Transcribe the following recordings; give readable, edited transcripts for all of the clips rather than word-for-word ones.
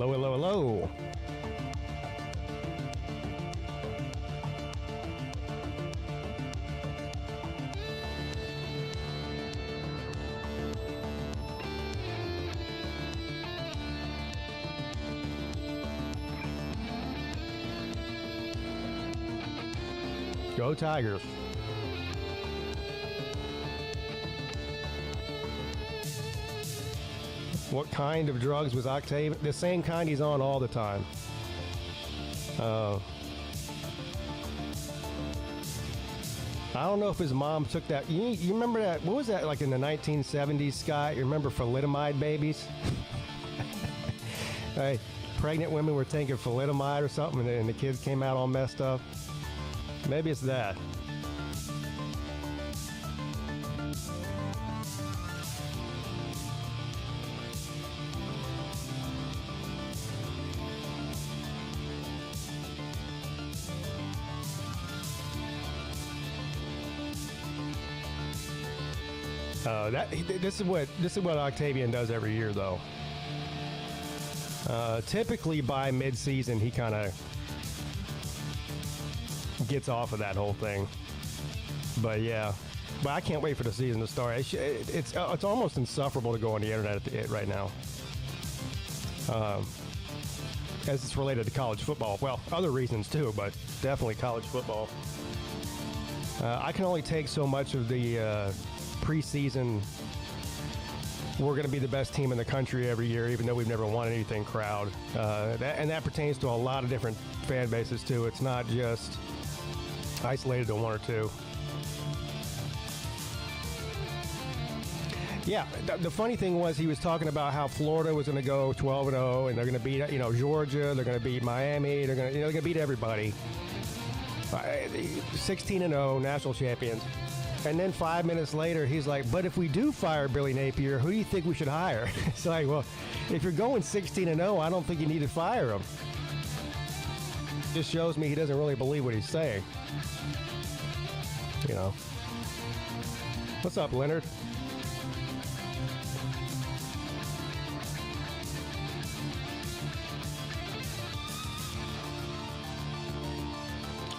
Hello, hello, hello. Go Tigers. What kind of drugs was Octavian? The same kind he's on all the time. I don't know if his mom took that. You remember that? What was that like in the 1970s, Scott? You remember thalidomide babies? Right? Pregnant women were taking thalidomide or something, and the kids came out all messed up. Maybe it's that. This is what Octavian does every year, though. Typically by mid-season, he kind of gets off of that whole thing. But yeah, I can't wait for the season to start. It's almost insufferable to go on the internet right now, as it's related to college football. Well, other reasons too, but definitely college football. I can only take so much of the preseason. We're going to be the best team in the country every year, even though we've never won anything crowd. And that pertains to a lot of different fan bases too. It's not just isolated to one or two. Yeah, the funny thing was he was talking about how Florida was going to go 12-0, and they're going to beat Georgia, they're going to beat Miami, they're going to beat everybody. 16-0 national champions. And then 5 minutes later, he's like, but if we do fire Billy Napier, who do you think we should hire? It's like, well, if you're going 16-0, I don't think you need to fire him. Just shows me he doesn't really believe what he's saying. You know. What's up, Leonard?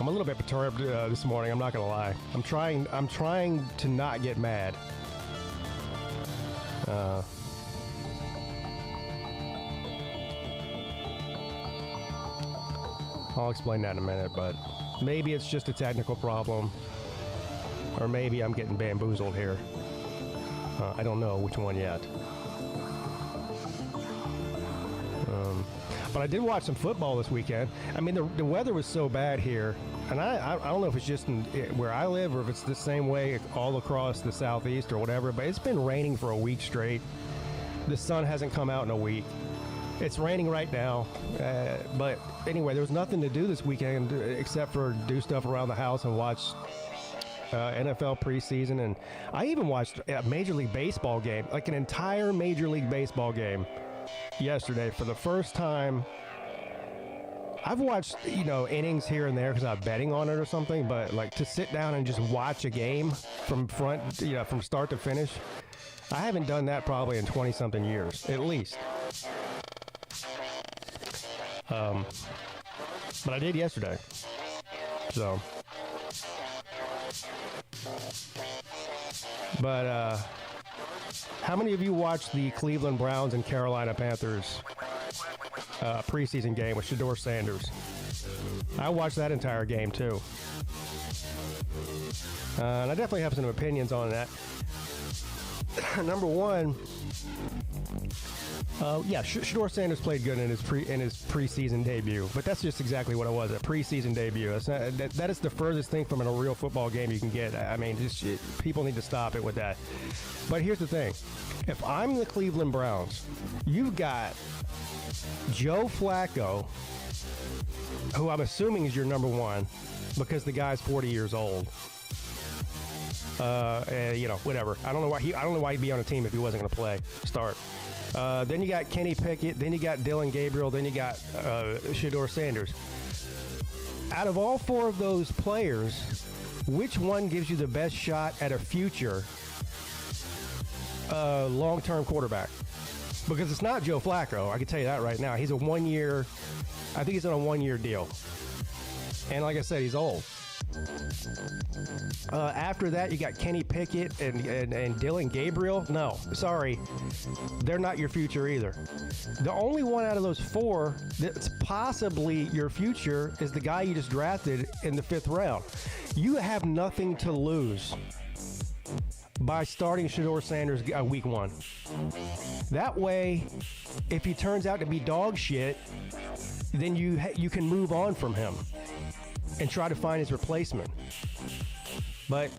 I'm a little bit perturbed this morning. I'm not gonna lie. I'm trying to not get mad. I'll explain that in a minute, but maybe it's just a technical problem, or maybe I'm getting bamboozled here. I don't know which one yet. But I did watch some football this weekend. I mean, the weather was so bad here, and I don't know if it's just where I live or if it's the same way all across the southeast or whatever, but it's been raining for a week straight. The sun hasn't come out in a week. It's raining right now, but anyway, there was nothing to do this weekend except for do stuff around the house and watch NFL preseason, and I even watched a Major League Baseball game, like an entire Major League Baseball game yesterday for the first time. I've watched, innings here and there because I'm betting on it or something, but like to sit down and just watch a game from from start to finish, I haven't done that probably in 20-something years, at least. But I did yesterday. So. But, how many of you watched the Cleveland Browns and Carolina Panthers preseason game with Shedeur Sanders? I watched that entire game, too. And I definitely have some opinions on that. Number one, Shedeur Sanders played good in his preseason debut, but that's just exactly what it was, a preseason debut. That is the furthest thing from a real football game you can get. I mean, people need to stop it with that. But here's the thing. If I'm the Cleveland Browns, you've got Joe Flacco, who I'm assuming is your number one because the guy's 40 years old. Whatever. I don't know why he'd be on a team if he wasn't going to play. Start. Then you got Kenny Pickett. Then you got Dylan Gabriel. Then you got Shedeur Sanders. Out of all four of those players, which one gives you the best shot at a future long-term quarterback? Because it's not Joe Flacco. I can tell you that right now. He's a 1 year. I think he's on a 1 year deal. And like I said, he's old. After that, you got Kenny Pickett and Dylan Gabriel. No, sorry. They're not your future either. The only one out of those four that's possibly your future is the guy you just drafted in the 5th round. You have nothing to lose by starting Shedeur Sanders week 1. That way, if he turns out to be dog shit, then you can move on from him and try to find his replacement. But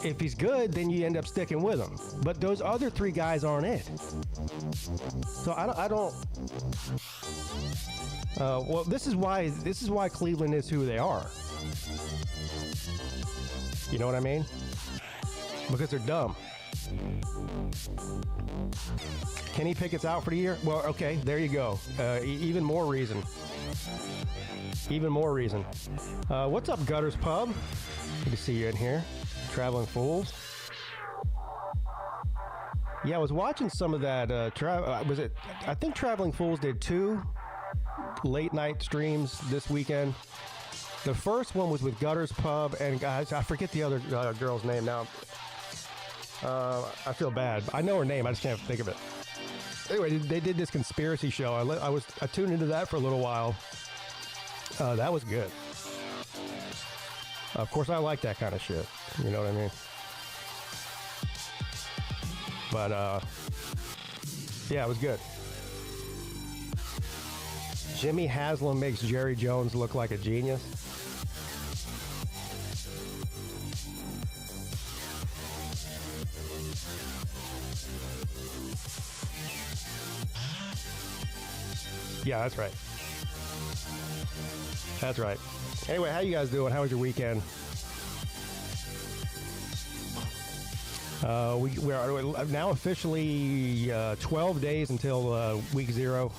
if he's good, then you end up sticking with him. But those other 3 guys aren't it. So I don't. Well, this is why Cleveland is who they are. You know what I mean? Because they're dumb. Kenny Pickett's out for the year? Well, okay, there you go. Even more reason. Even more reason. What's up, Gutters Pub? Good to see you in here. Traveling Fools. Yeah, I was watching some of that. I think Traveling Fools did 2 late night streams this weekend. The first one was with Gutters Pub, and guys, I forget the other girl's name now. I feel bad. I know her name. I just can't think of it. Anyway, they did this conspiracy show. I tuned into that for a little while. That was good. Of course, I like that kind of shit. You know what I mean? But, yeah, it was good. Jimmy Haslam makes Jerry Jones look like a genius. Yeah, that's right. That's right. Anyway, how you guys doing? How was your weekend? We are now officially 12 days until week 0.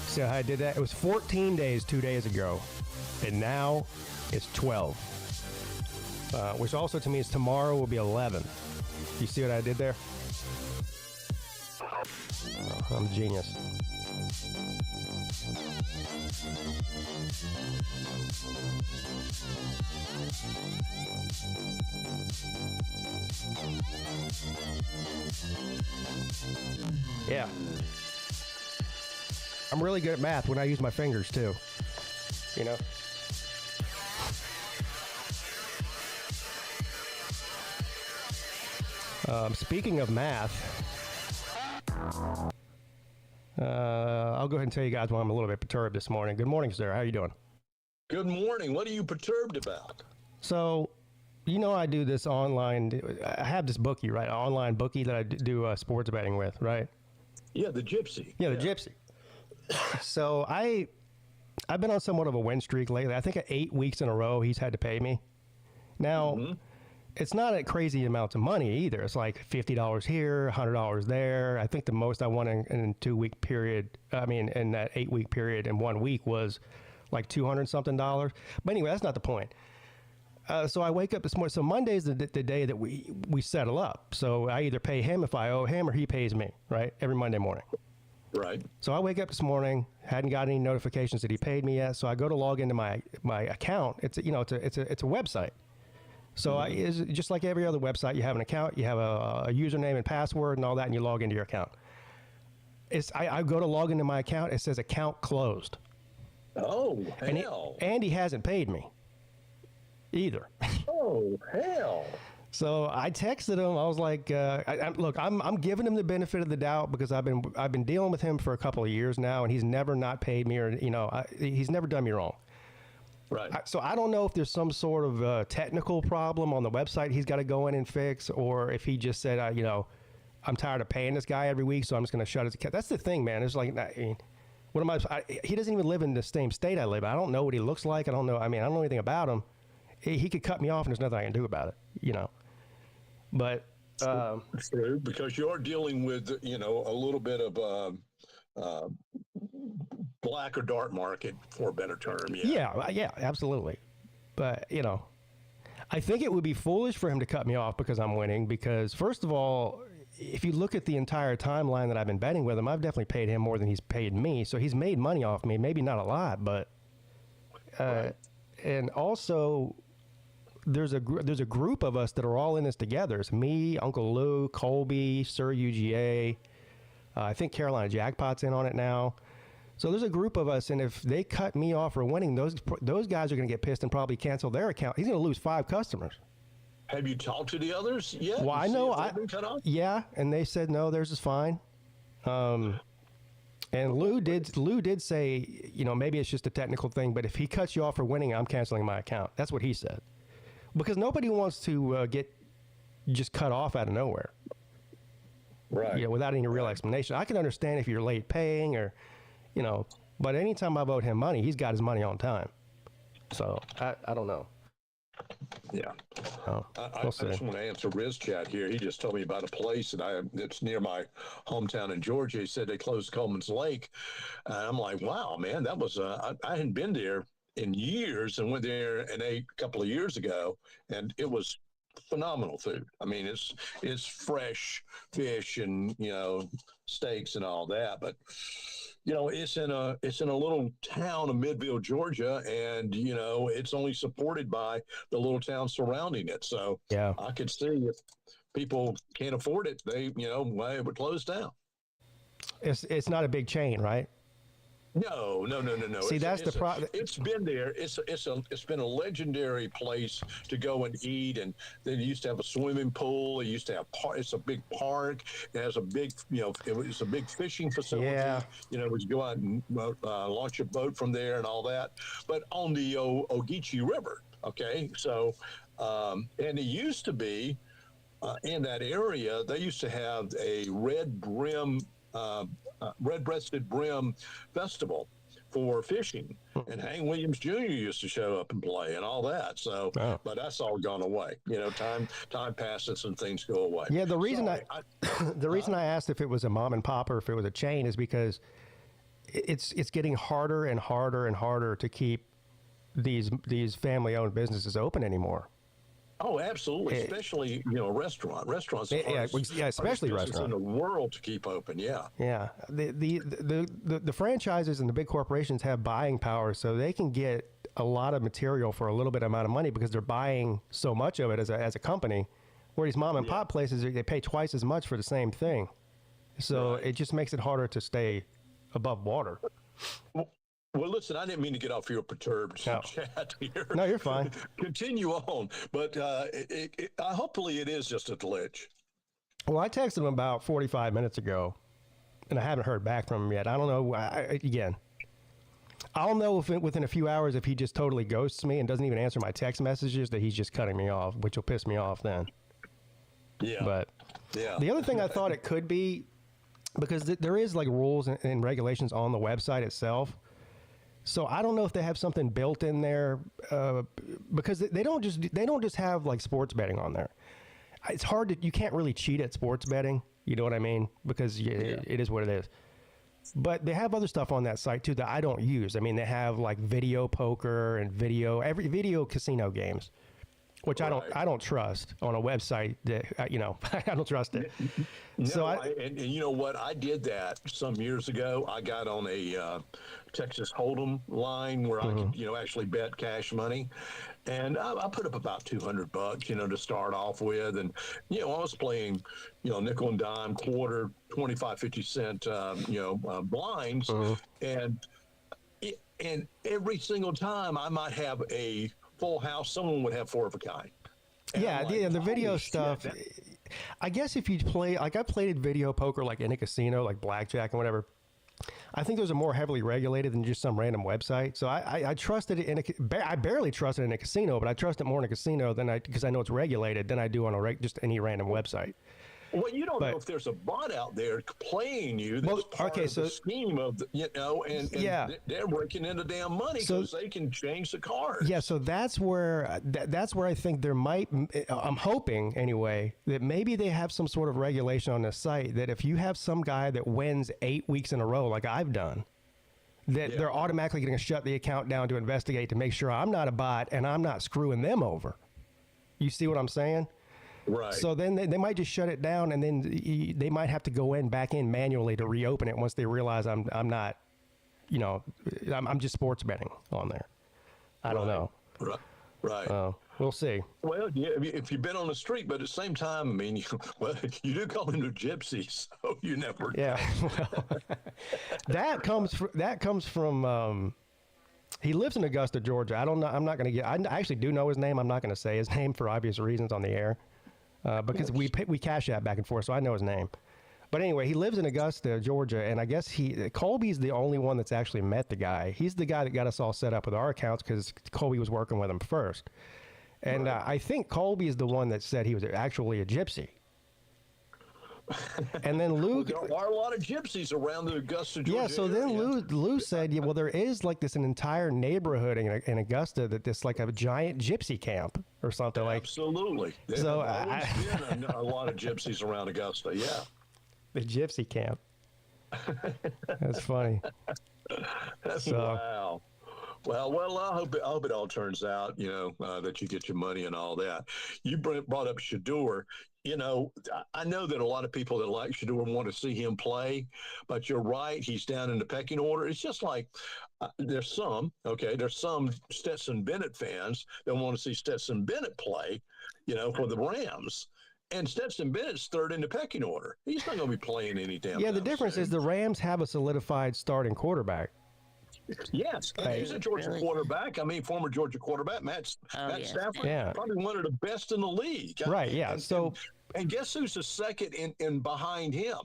See how I did that? It was 14 days 2 days ago, and now it's 12. Which also to me is tomorrow will be 11. You see what I did there? Oh, I'm a genius. Yeah. I'm really good at math when I use my fingers too. You know? Speaking of math, I'll go ahead and tell you guys why I'm a little bit perturbed this morning. Good morning, sir. How are you doing? Good morning. What are you perturbed about? So, you know, I do this online. I have this bookie, right? An online bookie that I do sports betting with, right? Yeah, the Gypsy. Yeah, the Gypsy. So I've been on somewhat of a win streak lately. I think 8 weeks in a row he's had to pay me. Now, it's not a crazy amount of money either. It's like $50 here, $100 there. I think the most I won in 2 week period, in that 8 week period in 1 week was like $200 something. But anyway, that's not the point. So I wake up this morning. So Monday's the day that we settle up. So I either pay him if I owe him or he pays me, right? Every Monday morning. Right. So I wake up this morning, hadn't got any notifications that he paid me yet. So I go to log into my account. It's a website. So it's just like every other website, you have an account, you have a username and password and all that, and you log into your account. I go to log into my account, it says account closed. Oh, hell. And he hasn't paid me either. Oh, hell. So I texted him. I was like, "Look, I'm giving him the benefit of the doubt because I've been dealing with him for a couple of years now, and he's never not paid me, or he's never done me wrong." Right. So I don't know if there's some sort of technical problem on the website he's got to go in and fix, or if he just said, I'm tired of paying this guy every week, so I'm just going to shut his account. That's the thing, man. It's like, what am he doesn't even live in the same state I live in. I don't know what he looks like. I don't know. I don't know anything about him. He could cut me off, and there's nothing I can do about it. But true, because you're dealing with a little bit of black or dark market, for a better term. Yeah, absolutely. But I think it would be foolish for him to cut me off because I'm winning. Because first of all, if you look at the entire timeline that I've been betting with him, I've definitely paid him more than he's paid me. So he's made money off me. Maybe not a lot, but Right. and also there's a group of us that are all in this together. It's me, Uncle Lou, Colby, Sir UGA. I think Carolina Jackpot's in on it now. So there's a group of us, and if they cut me off for winning, those guys are going to get pissed and probably cancel their account. He's going to lose 5 customers. Have you talked to the others yet? Well, I See know. if they've been cut off? Yeah, and they said no, theirs is fine. And Lou did say, maybe it's just a technical thing, but if he cuts you off for winning, I'm canceling my account. That's what he said. Because nobody wants to get just cut off out of nowhere. Right. Without any real explanation. I can understand if you're late paying or, but anytime I vote him money, he's got his money on time. So I don't know. Yeah. I We'll just want to answer Riz chat here. He just told me about a place that's near my hometown in Georgia. He said they closed Coleman's Lake. And I'm like, wow, man, that was I hadn't been there in years and went there and ate a couple of years ago, and it was phenomenal food. I mean, it's fresh fish and steaks and all that, but it's in a little town of Midville, Georgia, and it's only supported by the little town surrounding it. So yeah, I could see if people can't afford it, they it would close down. It's not a big chain, right? No. See, that's the problem. It's been there. It's been a legendary place to go and eat, and they used to have a swimming pool. It used to have it's a big park. It has a big it's a big fishing facility. Yeah. We go out and launch a boat from there and all that. But on the Ogeechee River, okay. So and it used to be in that area. They used to have a red-breasted brim festival for fishing, and Hank Williams Jr. used to show up and play and all that. So, but that's all gone away. Time passes and things go away. Yeah, the reason the reason I asked if it was a mom and pop or if it was a chain is because it's getting harder and harder and harder to keep these family-owned businesses open anymore. Oh, absolutely. Especially, restaurants. Especially restaurants in the world to keep open. Yeah. Yeah. The franchises and the big corporations have buying power, so they can get a lot of material for a little bit amount of money because they're buying so much of it as a company. Where these mom and pop places, they pay twice as much for the same thing. So it just makes it harder to stay above water. Well, listen, I didn't mean to get off your perturbed chat here. No, you're fine. Continue on, but hopefully it is just a glitch. Well, I texted him about 45 minutes ago, and I haven't heard back from him yet. I don't know. I'll know if within a few hours if he just totally ghosts me and doesn't even answer my text messages that he's just cutting me off, which will piss me off then. Yeah. But the other thing I thought it could be, because there is like rules and regulations on the website itself. So I don't know if they have something built in there because they don't just have like sports betting on there. It's hard you can't really cheat at sports betting. You know what I mean? Because it is what it is. But they have other stuff on that site too that I don't use. I mean, they have like video poker and video casino games, which I don't trust on a website that I don't trust it. No, so and you know what? I did that some years ago. I got on a Texas Hold'em line where I could actually bet cash money, and I put up about $200 to start off with, and I was playing nickel and dime, quarter, 25, 50 cent blinds, and every single time I might have a full house, someone would have 4 of a kind. And the video stuff. I guess if you play, like I played video poker like in a casino, like blackjack and whatever. I think those are more heavily regulated than just some random website. So I trusted it I barely trust it in a casino, but I trust it more in a casino because I know it's regulated than I do on just any random website. Well, you don't know if there's a bot out there playing you that's part of the scheme of and they're working in the damn money because they can change the cards. Yeah, so that's where I think there might. I'm hoping anyway that maybe they have some sort of regulation on the site that if you have some guy that wins 8 weeks in a row, like I've done, that they're automatically going to shut the account down to investigate to make sure I'm not a bot and I'm not screwing them over. You see what I'm saying? Right. So then they might just shut it down, and then they might have to go back in manually to reopen it once they realize I'm not, I'm just sports betting on there. I don't know. Right. We'll see. Well, yeah, if you've been on the street, but at the same time, I mean, you do call them the gypsies, so you never. Yeah. Well, that comes from. He lives in Augusta, Georgia. I don't know. I'm not going to get. I actually do know his name. I'm not going to say his name for obvious reasons on the air, because we cash that back and forth, so I know his name. But anyway, he lives in Augusta, Georgia, and I guess Colby's the only one that's actually met the guy. He's the guy that got us all set up with our accounts because Colby was working with him first. And I think Colby is the one that said he was actually a gypsy. And then Lou... Well, there are a lot of gypsies around the Augusta, Georgia. Yeah, so then Lou said, well, there is like this an entire neighborhood in Augusta that this like a giant gypsy camp or something like. Absolutely. There's always been a lot of gypsies around Augusta, yeah. The gypsy camp. That's funny. Wow. Well, I hope it all turns out, that you get your money and all that. You brought up Shedeur. I know that a lot of people that like Shedeur want to see him play, but you're right. He's down in the pecking order. It's just like there's some Stetson Bennett fans that want to see Stetson Bennett play, for the Rams. And Stetson Bennett's third in the pecking order. He's not going to be playing any damn. Yeah, the difference is the Rams have a solidified starting quarterback. Yes, he's a Georgia quarterback. I mean, former Georgia quarterback, Matt Stafford, probably one of the best in the league. Right, yeah. And guess who's the second in behind him?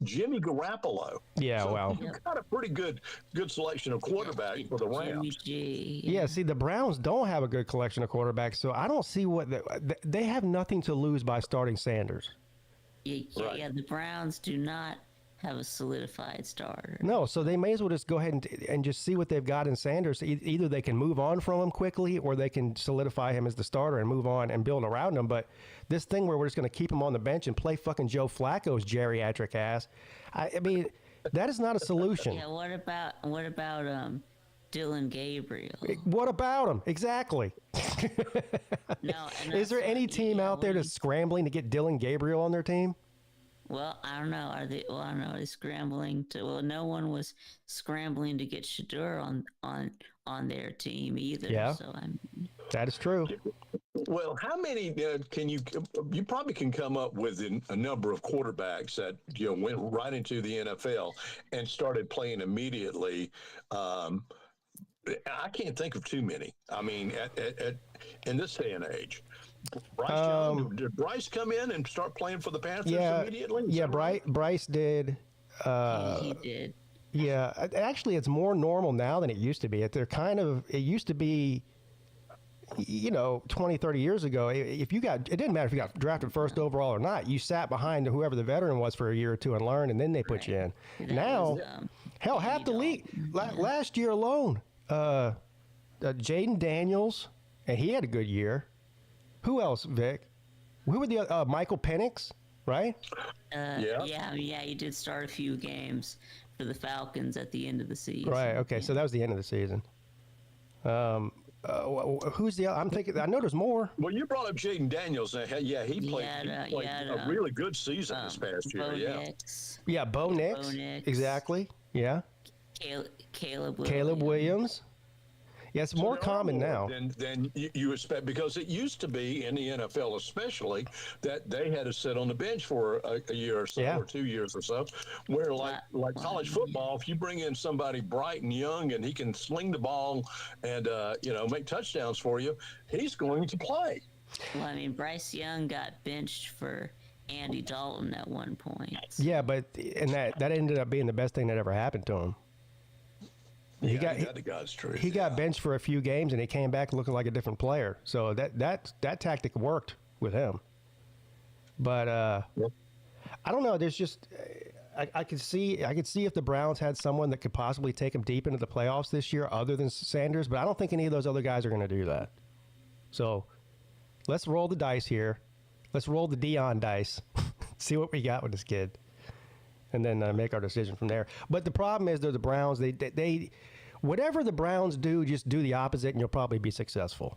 Jimmy Garoppolo. Yeah, so well. You've got a pretty good selection of quarterbacks for the Rams. Yeah, see, the Browns don't have a good collection of quarterbacks, so I don't see they have nothing to lose by starting Sanders. Yeah, the Browns do not have a solidified starter. No, so they may as well just go ahead and just see what they've got in Sanders. Either they can move on from him quickly or they can solidify him as the starter and move on and build around him. But this thing where we're just going to keep him on the bench and play fucking Joe Flacco's geriatric ass, I mean, that is not a solution. Yeah, what about Dylan Gabriel? What about him? Exactly. No. Is there any team out there that's scrambling to get Dylan Gabriel on their team? Well, I don't know. Are they? Well, I don't know. Are they scrambling to? Well, no one was scrambling to get Shedeur on their team either. Yeah, so that is true. Well, how many can you probably can come up with a number of quarterbacks that went right into the NFL and started playing immediately. I can't think of too many. I mean, in this day and age. Bryce Young, did Bryce come in and start playing for the Panthers immediately? Yeah, Bryce did. He did. Yeah, actually, it's more normal now than it used to be. It used to be, 20, 30 years ago, it didn't matter if you got drafted first overall or not. You sat behind whoever the veteran was for a year or two and learned, and then they put you in. Now, hell, half the league, last year alone, Jaden Daniels, and he had a good year. Who else, Vic? Who were the Michael Penix, right? Yeah, he did start a few games for the Falcons at the end of the season. Right. Okay, so that was the end of the season. Who's the? I'm thinking. I know there's more. Well, you brought up Jaden Daniels. He played a really good season this past year. Yeah, Bo Nix. Exactly. Yeah. Caleb Williams. Yeah, it's more common now than you expect, because it used to be in the NFL, especially, that they had to sit on the bench for a year or so, or 2 years or so. Where like college football, if you bring in somebody bright and young and he can sling the ball and make touchdowns for you, he's going to play. Well, I mean, Bryce Young got benched for Andy Dalton at one point. Yeah, but that ended up being the best thing that ever happened to him. He got benched for a few games, and he came back looking like a different player. So that tactic worked with him. But I don't know. There's just I could see if the Browns had someone that could possibly take them deep into the playoffs this year, other than Sanders. But I don't think any of those other guys are going to do that. So let's roll the dice here. Let's roll the Dion dice. See what we got with this kid. And then make our decision from there. But the problem is, they're the Browns. They whatever the Browns do, just do the opposite, and you'll probably be successful.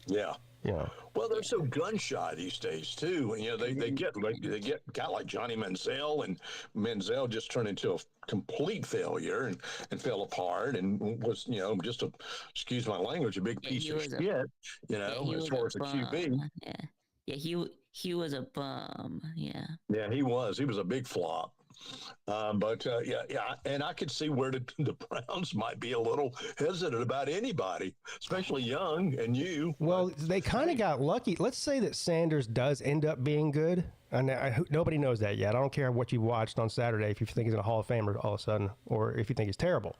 Yeah. You know. Well, they're so gun shy these days too. You know, they get a guy like Johnny Manziel, and Manziel just turned into a complete failure and fell apart and was, you know, just a, excuse my language, a big piece of shit. You know, as far as a QB. Yeah, he was a bum. Yeah. Yeah, he was. He was a big flop. But and I could see where the Browns might be a little hesitant about anybody, especially young and you. Well, they kind of got lucky. Let's say that Sanders does end up being good, and nobody knows that yet. I don't care what you watched on Saturday if you think he's in a Hall of Famer all of a sudden, or if you think he's terrible.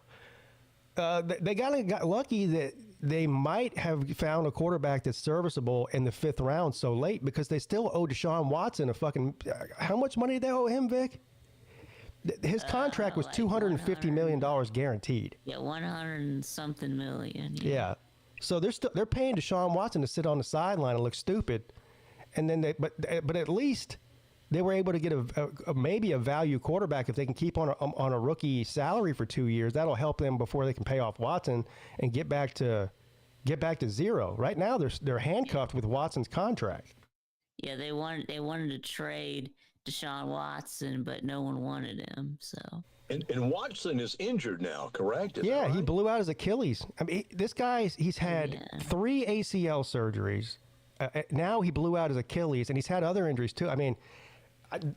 They got lucky that they might have found a quarterback that's serviceable in the 5th round so late, because they still owe Deshaun Watson a fucking. How much money did they owe him, Vic? His contract was $250 million guaranteed. Yeah, 100 and something million. Yeah. So they're paying Deshaun Watson to sit on the sideline and look stupid, and then but at least they were able to get maybe a value quarterback if they can keep on a rookie salary for 2 years. That'll help them before they can pay off Watson and get back to zero. Right now they're handcuffed with Watson's contract. Yeah, they wanted to trade Deshaun Watson, but no one wanted him. So. And Watson is injured now, correct? Yeah, he blew out his Achilles. I mean, this guy, he's had 3 ACL surgeries. Now he blew out his Achilles, and he's had other injuries too. I mean,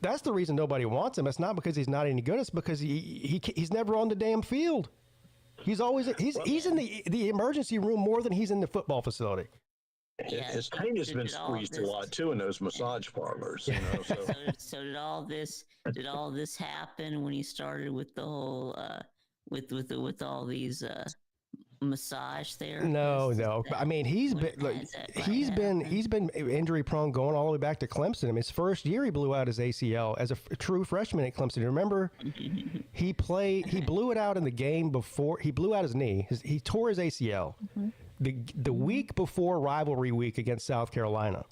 that's the reason nobody wants him. It's not because he's not any good. It's because he's never on the damn field. He's always he's in the emergency room more than he's in the football facility. Yeah, his paint has been squeezed a lot too in those massage parlors. You know, so did all this happen when he started with the whole with all these massage therapists? No. I mean, he's been injury prone going all the way back to Clemson. I mean, his first year he blew out his ACL as a true freshman at Clemson. Remember, he blew it out in the game before he blew out his knee. He tore his ACL. Mm-hmm. The week before rivalry week against South Carolina.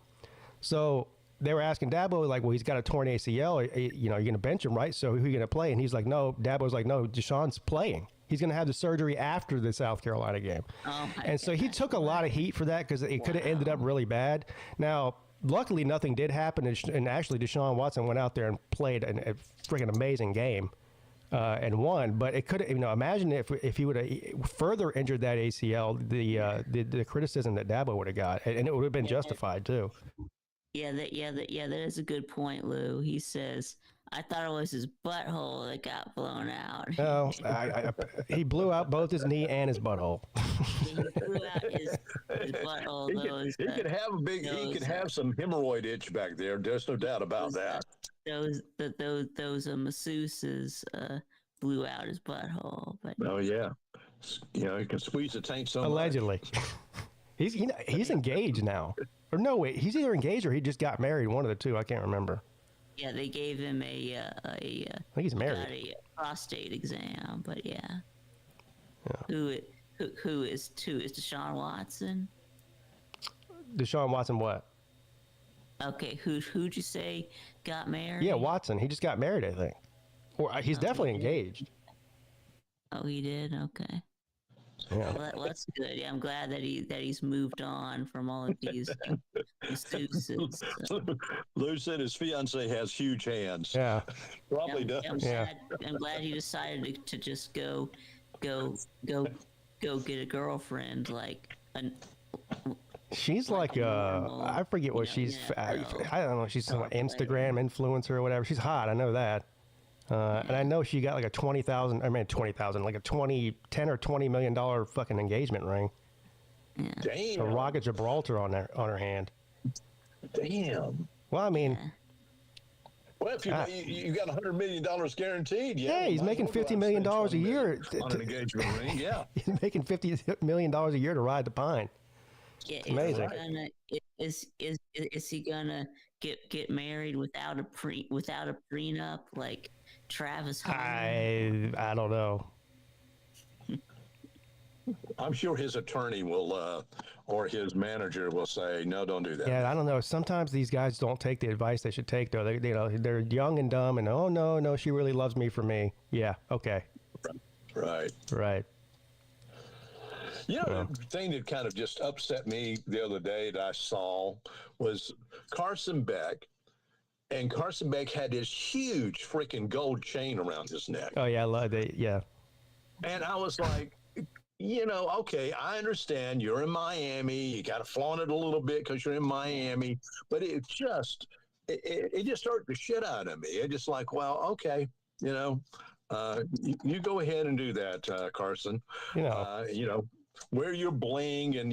So they were asking Dabo, like, well, he's got a torn ACL. You're going to bench him, right? So who are you going to play? And he's like, no. Dabo's like, no, Deshaun's playing. He's going to have the surgery after the South Carolina game. And so he took a lot of heat for that because it could have ended up really bad. Now, luckily, nothing did happen. And actually, Deshaun Watson went out there and played a freaking amazing game. And won, but it could, imagine if he would have further injured that ACL, the criticism that Dabo would have got, and it would have been justified too. That is a good point, Lou. He says, "I thought it was his butthole that got blown out." No, he blew out both his knee and his butthole. He blew out his butthole. He could have some hemorrhoid itch back there. There's no doubt about that. Those masseuses blew out his butthole. But oh yeah, he can squeeze the tank so allegedly. Much. he's engaged now, or no wait, he's either engaged or he just got married. One of the two, I can't remember. Yeah, they gave him I think he's married. A prostate exam, but yeah. Who is Deshaun Watson? Deshaun Watson, what? Okay, who'd you say got married? Yeah, Watson. He just got married, I think. Or he's definitely engaged. Oh, he did? Okay. Yeah. Well, that's good. Yeah, I'm glad that he's moved on from all of these masseuses. Lou said his fiance has huge hands. Yeah. Probably does. I'm glad he decided to just go get a girlfriend like she's like I forget what she's. I don't know. She's some Instagram influencer or whatever. She's hot. I know that. And I know she got like a $10 or $20 million fucking engagement ring. Yeah. Damn. A Rock of Gibraltar on her hand. Damn. Well, I mean. Well, if you got $100 million guaranteed, yeah, he's making $50 million a year on an engagement ring. Yeah, he's making $50 million a year to ride the pine. Yeah, it's amazing. Is he gonna get married without a prenup like Travis Hunter? I don't know. I'm sure his attorney will, or his manager will say, no, don't do that. Yeah, I don't know. Sometimes these guys don't take the advice they should take, though. They're young and dumb, and oh no, she really loves me for me. Yeah, okay. Right. The thing that kind of just upset me the other day that I saw was Carson Beck. And Carson Beck had this huge freaking gold chain around his neck. Oh, yeah, I love it. Yeah. And I was like, okay, I understand you're in Miami. You got to flaunt it a little bit because you're in Miami. But it just hurt the shit out of me. It's just like, well, okay, you go ahead and do that, Carson. Wear your bling and,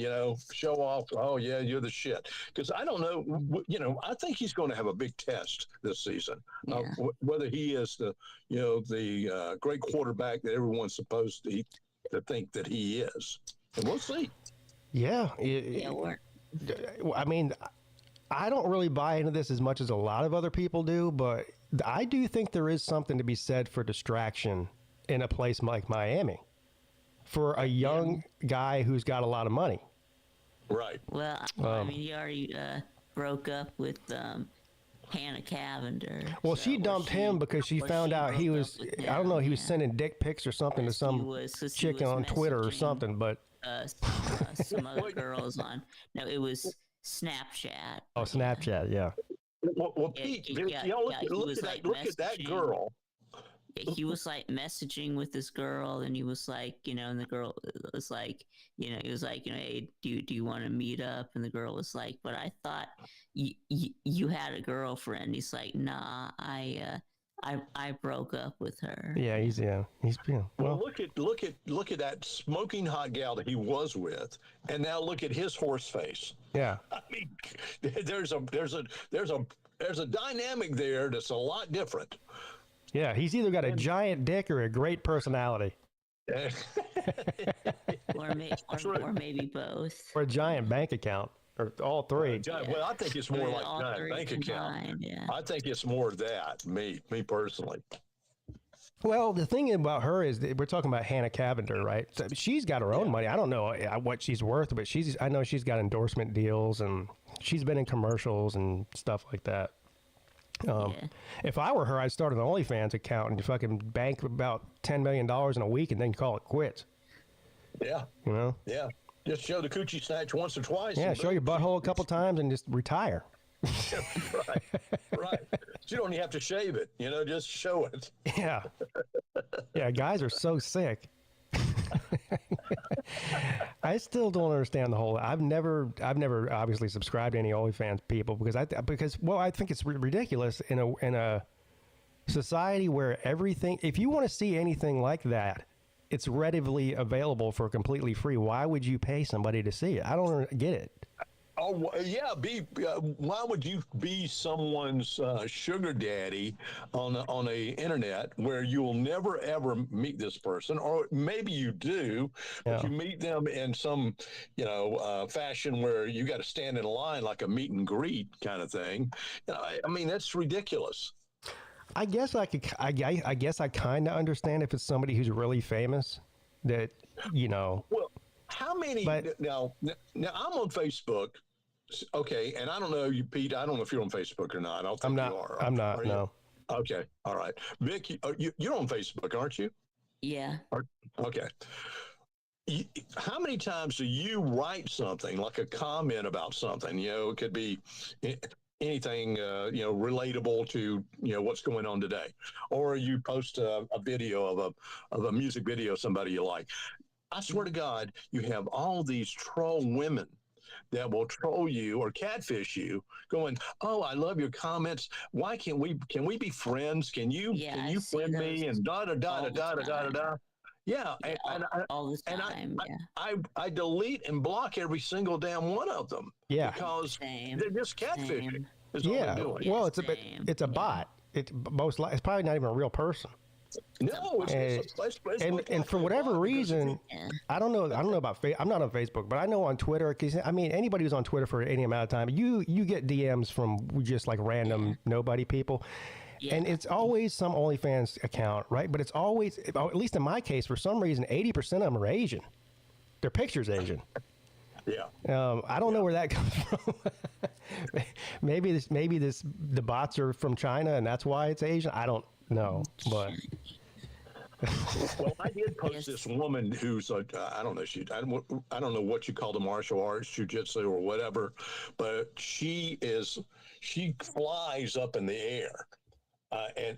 show off. Oh, yeah, you're the shit. Because I don't know, I think he's going to have a big test this season. Whether he is the great quarterback that everyone's supposed to think that he is. And we'll see. Yeah. I mean, I don't really buy into this as much as a lot of other people do, but I do think there is something to be said for distraction in a place like Miami. For a young guy who's got a lot of money. Right. Well, I mean, he already broke up with Hannah Cavender. Well, she dumped him because she found out he was, I don't know, he was sending dick pics or something to some chick on Twitter or something, but. Some other girls on. No, it was Snapchat. Oh, Snapchat, yeah. Well, Pete, look at that girl. He was like messaging with this girl, and he was like, and the girl was like, he was like, hey, do you want to meet up? And the girl was like, but I thought you had a girlfriend. He's like, nah, I broke up with her. Yeah, he's well, look at that smoking hot gal that he was with, and now look at his horse face. Yeah, I mean, there's a dynamic there that's a lot different. Yeah, he's either got a giant dick or a great personality. or maybe both. Or a giant bank account, or all three. Well, I think it's more like a giant bank account. Yeah. I think it's more that, me personally. Well, the thing about her is that we're talking about Hannah Cavender, right? So she's got her own money. I don't know what she's worth, but I know she's got endorsement deals, and she's been in commercials and stuff like that. If I were her, I'd start an OnlyFans account and fucking bank about $10 million in a week and then call it quits. Yeah. Yeah. Just show the coochie snatch once or twice. Yeah, show your butthole a couple times and just retire. Right. You don't even have to shave it, just show it. Yeah. Yeah, guys are so sick. I still don't understand the whole. I've never obviously subscribed to any OnlyFans people because I think it's ridiculous in a society where everything. If you want to see anything like that, it's readily available for completely free. Why would you pay somebody to see it? I don't get it. Oh, yeah. Why would you be someone's sugar daddy on the internet where you will never, ever meet this person? Or maybe you do, but you meet them in some, fashion where you got to stand in line like a meet and greet kind of thing. I mean, that's ridiculous. I guess I kind of understand if it's somebody who's really famous that, Well, how many, now I'm on Facebook. Okay, and I don't know you, Pete. I don't know if you're on Facebook or not. I don't think you are. I'm not. No. Okay. All right. Vic, you're on Facebook, aren't you? Yeah. Okay. How many times do you write something like a comment about something? It could be anything, relatable to, what's going on today, or you post a video of a music video somebody you like. I swear to God, you have all these troll women that will troll you or catfish you going, oh, I love your comments. Why can we be friends? Can you friend me? And da. Yeah. All the time. I delete and block every single damn one of them. Yeah. Because they're just catfishing. Yeah. Well, it's a bot. It's probably not even a real person. No, and for whatever reason, I don't know about I'm not on Facebook, but I know on Twitter, because anybody who's on Twitter for any amount of time, you get DMs from just like random nobody people. Yeah. And it's always some OnlyFans account, right? But it's always, at least in my case, for some reason, 80% of them are Asian. Their picture's Asian. Yeah. I don't know where that comes from. maybe the bots are from China and that's why it's Asian. I don't know, but Well, I did post this woman who's I don't know, I don't know what you call the martial arts, jujitsu or whatever, but she flies up in the air.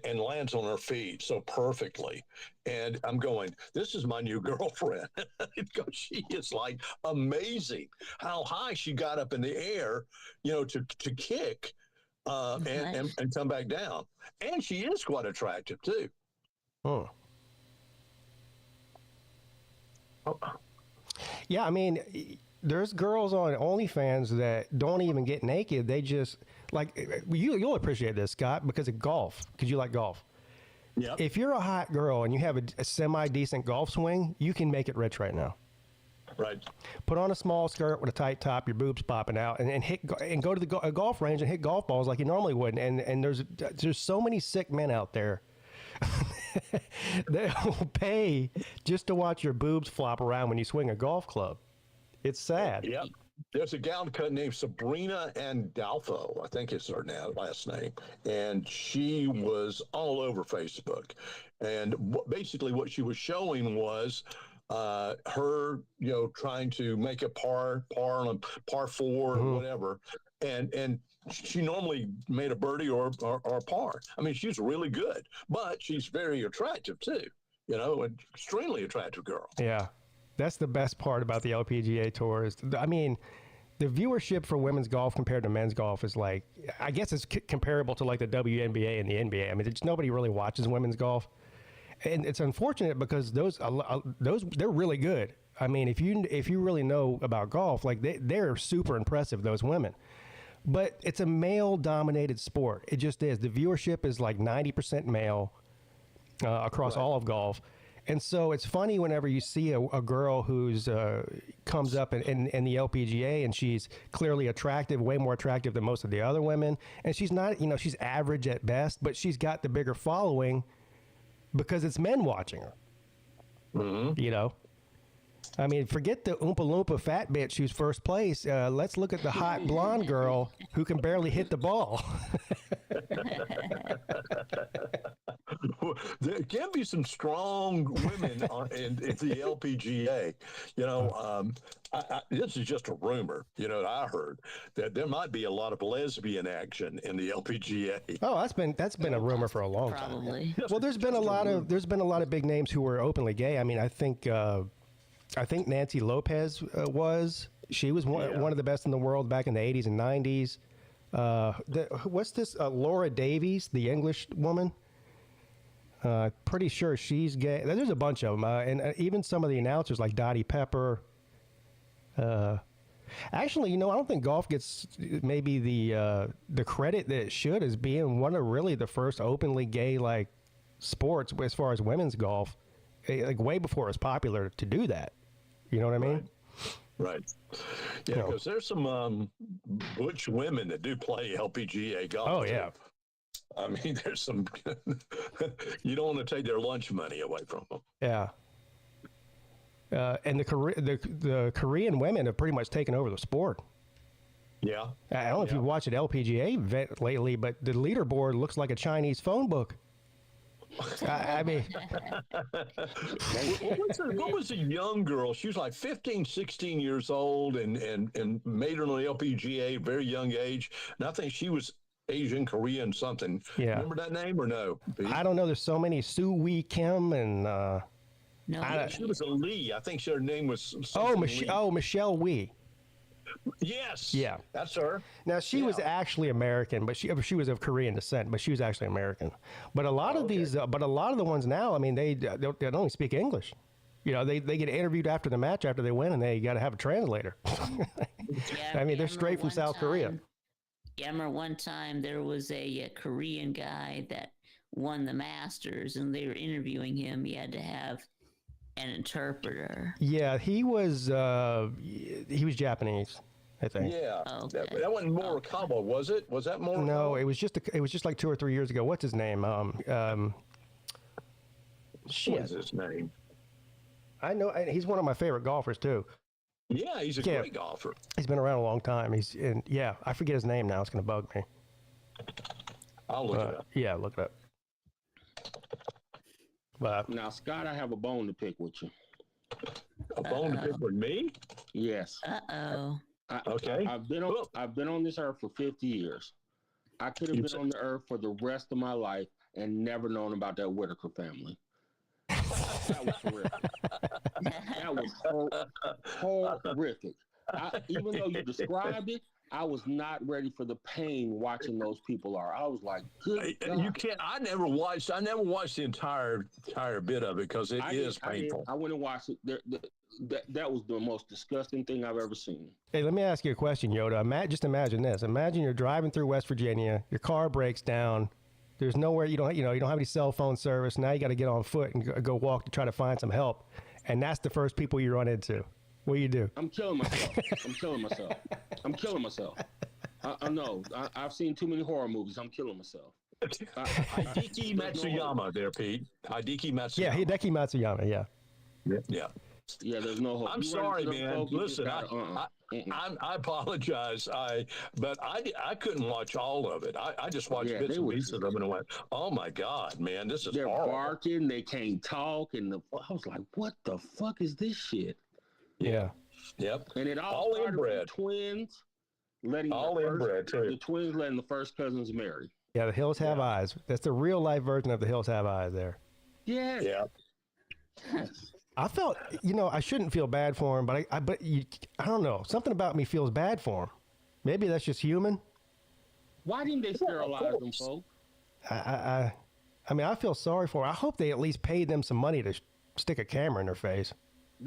And lands on her feet so perfectly. And I'm going, this is my new girlfriend. Because she is like amazing how high she got up in the air, to kick and come back down. And she is quite attractive too. Oh. Yeah, I mean, there's girls on OnlyFans that don't even get naked. They just, like, you'll appreciate this, Scott, because of golf, because you like golf. Yeah. If you're a hot girl and you have a semi-decent golf swing, you can make it rich right now. Right. Put on a small skirt with a tight top, your boobs popping out, and go to a golf range and hit golf balls like you normally would. And there's so many sick men out there that will pay just to watch your boobs flop around when you swing a golf club. It's sad. Yep. There's a gal named Sabrina Andolfo, I think is her last name, and she was all over Facebook. And basically what she was showing was her, trying to make a par on a par 4 or whatever, and she normally made a birdie or a par. I mean, she's really good, but she's very attractive too. An extremely attractive girl. Yeah. That's the best part about the LPGA Tour is, I mean, the viewership for women's golf compared to men's golf is like, I guess it's comparable to like the WNBA and the NBA. I mean, nobody really watches women's golf. And it's unfortunate because those they're really good. I mean, if you really know about golf, like they're super impressive, those women. But it's a male-dominated sport. It just is. The viewership is like 90% male across all of golf. And so it's funny whenever you see a girl who's comes up in the LPGA and she's clearly attractive, way more attractive than most of the other women. And she's not, she's average at best, but she's got the bigger following because it's men watching her. Mm-hmm. I mean, forget the Oompa Loompa fat bitch who's first place. Let's look at the hot blonde girl who can barely hit the ball. There can be some strong women in the LPGA. This is just a rumor. I heard that there might be a lot of lesbian action in the LPGA. Oh, that's been a rumor for a long time. Probably. Well, there's been a lot of big names who were openly gay. I mean, I think Nancy Lopez she was one of the best in the world back in the 80s and 90s. What's this? Laura Davies, the English woman. Pretty sure she's gay. There's a bunch of them, and even some of the announcers like Dottie Pepper. Actually, I don't think golf gets maybe the credit that it should as being one of really the first openly gay sports as far as women's golf. Like way before it was popular to do that. You know what I mean? Right. Yeah, because there's some butch women that do play LPGA golf. Oh, yeah. I mean, there's some, you don't want to take their lunch money away from them. Yeah. And the Korean women have pretty much taken over the sport. Yeah. I don't know if you've watched an LPGA event lately, but the leaderboard looks like a Chinese phone book. I mean, what was a young girl? She was like 15, 16 years old and made it on the LPGA, very young age. And I think she was Asian, Korean, something. Yeah. Remember that name or no? Pete? I don't know. There's so many. Sue Wee Kim and no, she was a Lee. I think her name was. Michelle Wee. Yes. Yeah. That's her. Now she was actually American, but she was of Korean descent, but she was actually American. But a lot of these, but a lot of the ones now, I mean, they don't only speak English. They get interviewed after the match after they win, and they got to have a translator. I mean, they're straight from South Korea. Yeah, I remember one time there was a Korean guy that won the Masters, and they were interviewing him. He had to have an interpreter. Yeah, he was Japanese, I think. Yeah, Okay. that wasn't Morikawa, was it? Was that Morikawa? No, it was just like 2 or 3 years ago. What's his name? What is his name? I know he's one of my favorite golfers too. Yeah, he's a great golfer. He's been around a long time. I forget his name now. It's going to bug me. I'll look it up. Yeah, look it up. But Now, Scott, I have a bone to pick with you. A bone to pick with me? Yes. Uh-oh. Okay. I've been on this earth for 50 years. I could have You been said- on the earth for the rest of my life and never known about that Whitaker family. That was horrific. That was horrific. Even though you described it, I was not ready for the pain watching those people are. I was like, good God. You can't. I never watched the entire bit of it because it is painful. I went and watched it. That was the most disgusting thing I've ever seen. hey, let me ask you a question, Yoda. Just imagine this. Imagine you're driving through West Virginia. Your car breaks down. There's nowhere you don't have any cell phone service. Now you got to get on foot and go walk to try to find some help. And that's the first people you run into. What do you do? I'm killing myself. I know. I've seen too many horror movies. I'm killing myself. Hideki Matsuyama there, Pete. Hideki Matsuyama. Yeah, Hideki Matsuyama. Yeah. Yeah. Yeah, there's no hope. I'm sorry, man. Listen, I apologize. But I couldn't watch all of it. I just watched bits and pieces of them and I went, oh my God, man, this is horrible. They're barking. They can't talk, and I was like, what the fuck is this shit? Yeah. Yep. And it all started with the twins letting the twins letting the first cousins marry. Yeah, the Hills Have Eyes. That's the real life version of the Hills Have Eyes there. Yes. Yeah. Yes. I felt, I shouldn't feel bad for him, but I don't know. Something about me feels bad for him. Maybe that's just human. Why didn't they sterilize them, folks? I mean, I feel sorry for him. I hope they at least paid them some money to stick a camera in their face.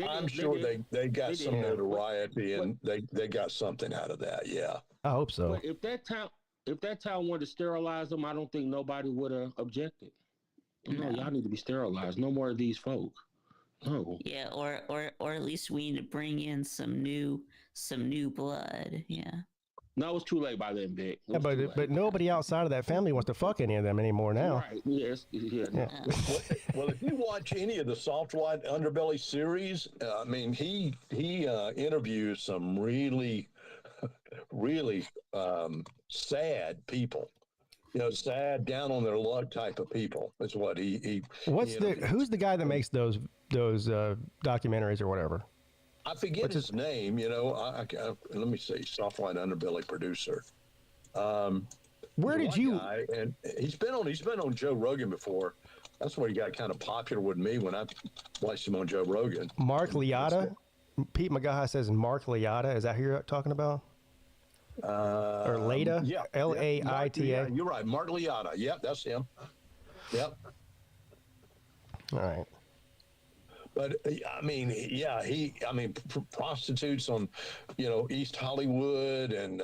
I'm sure they got some notoriety and they got something out of that. Yeah. I hope so. But if that town wanted to sterilize them, I don't think nobody would have objected. No, y'all need to be sterilized. No more of these folk. No. Yeah, or at least we need to bring in some new blood. Yeah. No, it's too late by then, Vic. Yeah, but nobody outside of that family wants to fuck any of them anymore now. Right. Yes. Yeah. Well, if you watch any of the Soft White Underbelly series, I mean, he interviews some really, really sad people. Sad, down on their luck type of people. That's what he. Who's the guy that makes those documentaries or whatever? I forget his name. Let me see. Soft White Underbelly producer. Where did you? And he's been on Joe Rogan before. That's where he got kind of popular with me when I watched him on Joe Rogan. Mark Liotta. Pete McGaha says Mark Liotta. Is that who you're talking about? Or Laita? Yeah. Laita. Yeah, you're right. Mark Liotta. Yep, that's him. Yep. All right. But prostitutes on, East Hollywood and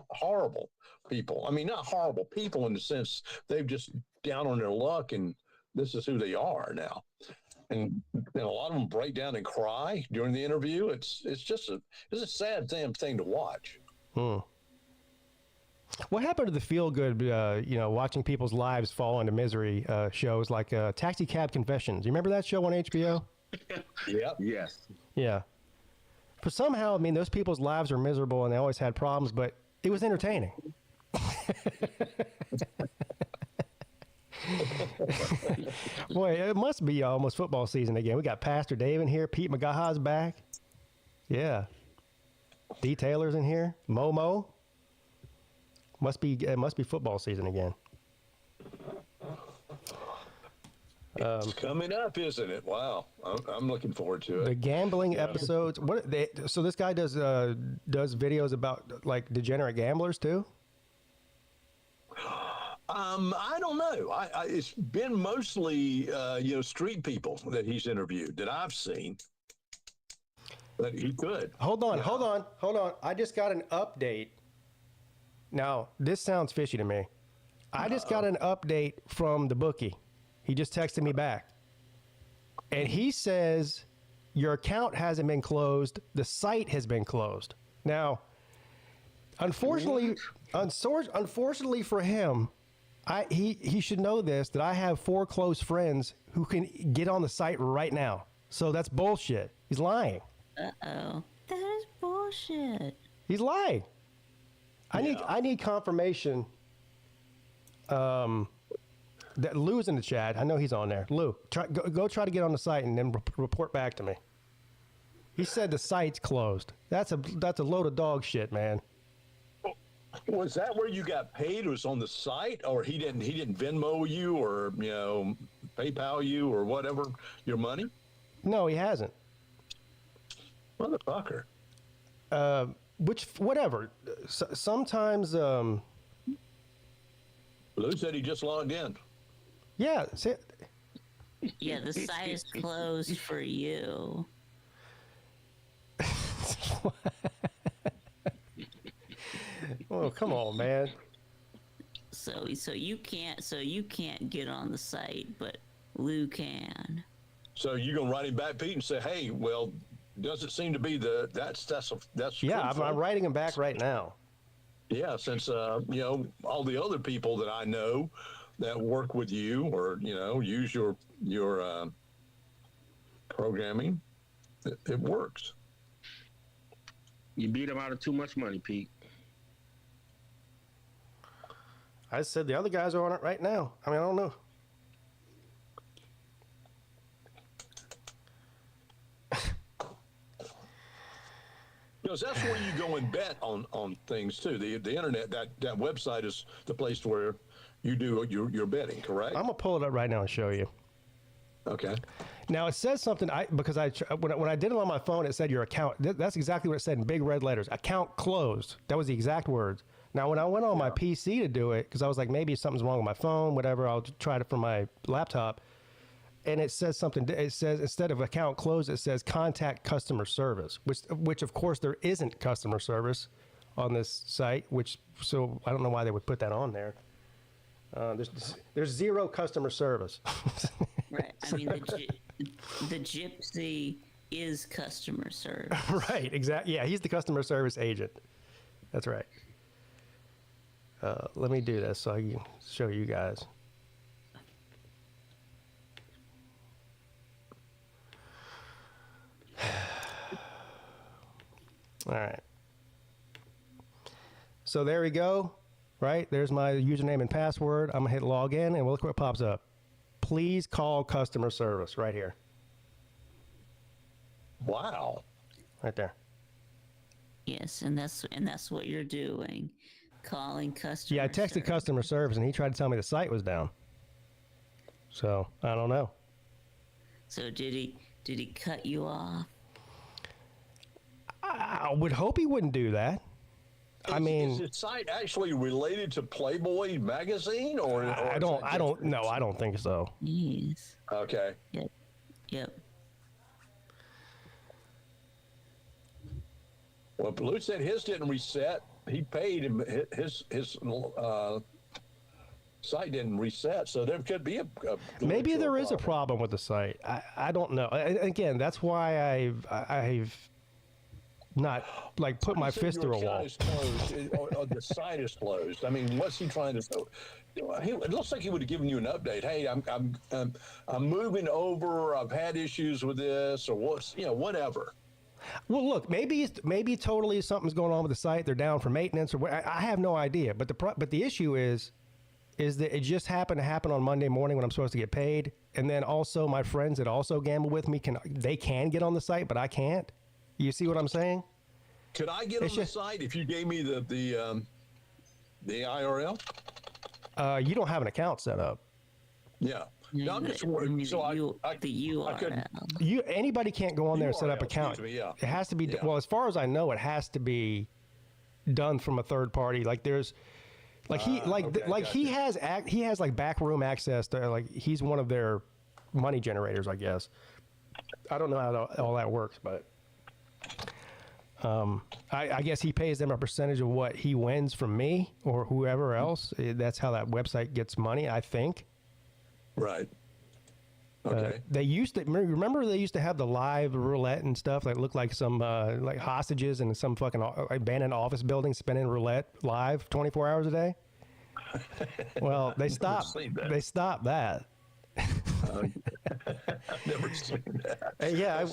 horrible people. I mean, not horrible people in the sense they've just down on their luck and this is who they are now. And a lot of them break down and cry during the interview. It's a sad damn thing to watch. What happened to the feel-good, watching people's lives fall into misery shows like Taxi Cab Confessions? You remember that show on HBO? Yep. Yes. Yeah. But somehow, I mean, those people's lives were miserable and they always had problems, but it was entertaining. Boy, it must be almost football season again. We got Pastor Dave in here. Pete McGaha's back. Yeah. D. Taylor's in here. Momo. It must be football season again. It's coming up, isn't it? Wow, I'm looking forward to it. The gambling episodes. So this guy does videos about like degenerate gamblers too. I don't know. It's been mostly street people that he's interviewed that I've seen. But he could. Hold on. I just got an update. Now, this sounds fishy to me. I just got an update from the bookie. He just texted me back. And he says, your account hasn't been closed. The site has been closed. Now, unfortunately for him, he should know this, that I have 4 close friends who can get on the site right now. So that's bullshit. He's lying. Uh-oh. That is bullshit. He's lying. I need confirmation. Lou's in the chat. I know he's on there. Lou, go try to get on the site and then report back to me. He said the site's closed. That's a load of dog shit, man. Was that where you got paid? It was on the site, or he didn't Venmo you, or PayPal you, or whatever your money? No, he hasn't. Motherfucker. Whatever. Sometimes. Lou said he just logged in. Yeah. Yeah, the site is closed for you. Oh, come on, man. So you can't get on the site, but Lou can. So you gonna write him back, Pete, and say, "Hey, well, doesn't seem to be that's." Yeah, I'm writing him back right now. Yeah, since all the other people that I know that work with you or use your programming, it works. You beat him out of too much money, Pete. I said the other guys are on it right now. I mean, I don't know. Because that's where you go and bet on things too. The internet, that website is the place where you do your betting, correct? I'm gonna pull it up right now and show you. Okay. Now it says something. When I did it on my phone, it said your account. That's exactly what it said in big red letters. Account closed. That was the exact words. Now when I went on my PC to do it, because I was like, maybe something's wrong with my phone, whatever. I'll try it from my laptop. And it says something. It says instead of account closed, it says contact customer service, which of course there isn't customer service on this site. So I don't know why they would put that on there. There's zero customer service. Right. I mean, the gypsy is customer service. Right. Exactly. Yeah, he's the customer service agent. That's right. Let me do this so I can show you guys. All right. So there we go. Right? There's my username and password. I'm going to hit log in and we'll look what pops up. Please call customer service right here. Wow. Right there. Yes, and that's what you're doing. Calling customer Yeah, I texted service. customer service and he tried to tell me the site was down. So, I don't know. So did he cut you off? I would hope he wouldn't do that. Is the site actually related to Playboy magazine, or I don't think so. Yes. Okay. Yep. Well, Blue said his didn't reset. He paid him. His site didn't reset, so there could be a Maybe there is a problem with the site. I don't know. Again, that's why I've not like put my fist through a wall. Or the site is closed. I mean, what's he trying to do? It looks like he would have given you an update. Hey, I'm moving over. I've had issues with this, or whatever. Well, look, maybe totally something's going on with the site. They're down for maintenance, or what. I have no idea. But the issue is that it just happened to happen on Monday morning when I'm supposed to get paid, and then also my friends that also gamble with me can get on the site, but I can't. You see what I'm saying? Could I get on the site if you gave me the IRL? You don't have an account set up. Yeah. No, I'm just worried. So the URL. Anybody can't go on there and set up an account. Yeah. It has to be well, as far as I know, it has to be done from a third party. Like there's, like he has like backroom access to, like he's one of their money generators, I guess. I don't know how all that works, but I guess he pays them a percentage of what he wins from me or whoever else. That's how that website gets money, I think. Right. Okay. They used to remember they used to have the live roulette and stuff that looked like some like hostages in some fucking abandoned office building spinning roulette live 24 hours a day. Well, they stopped. They stopped that. I've never seen that. Yeah,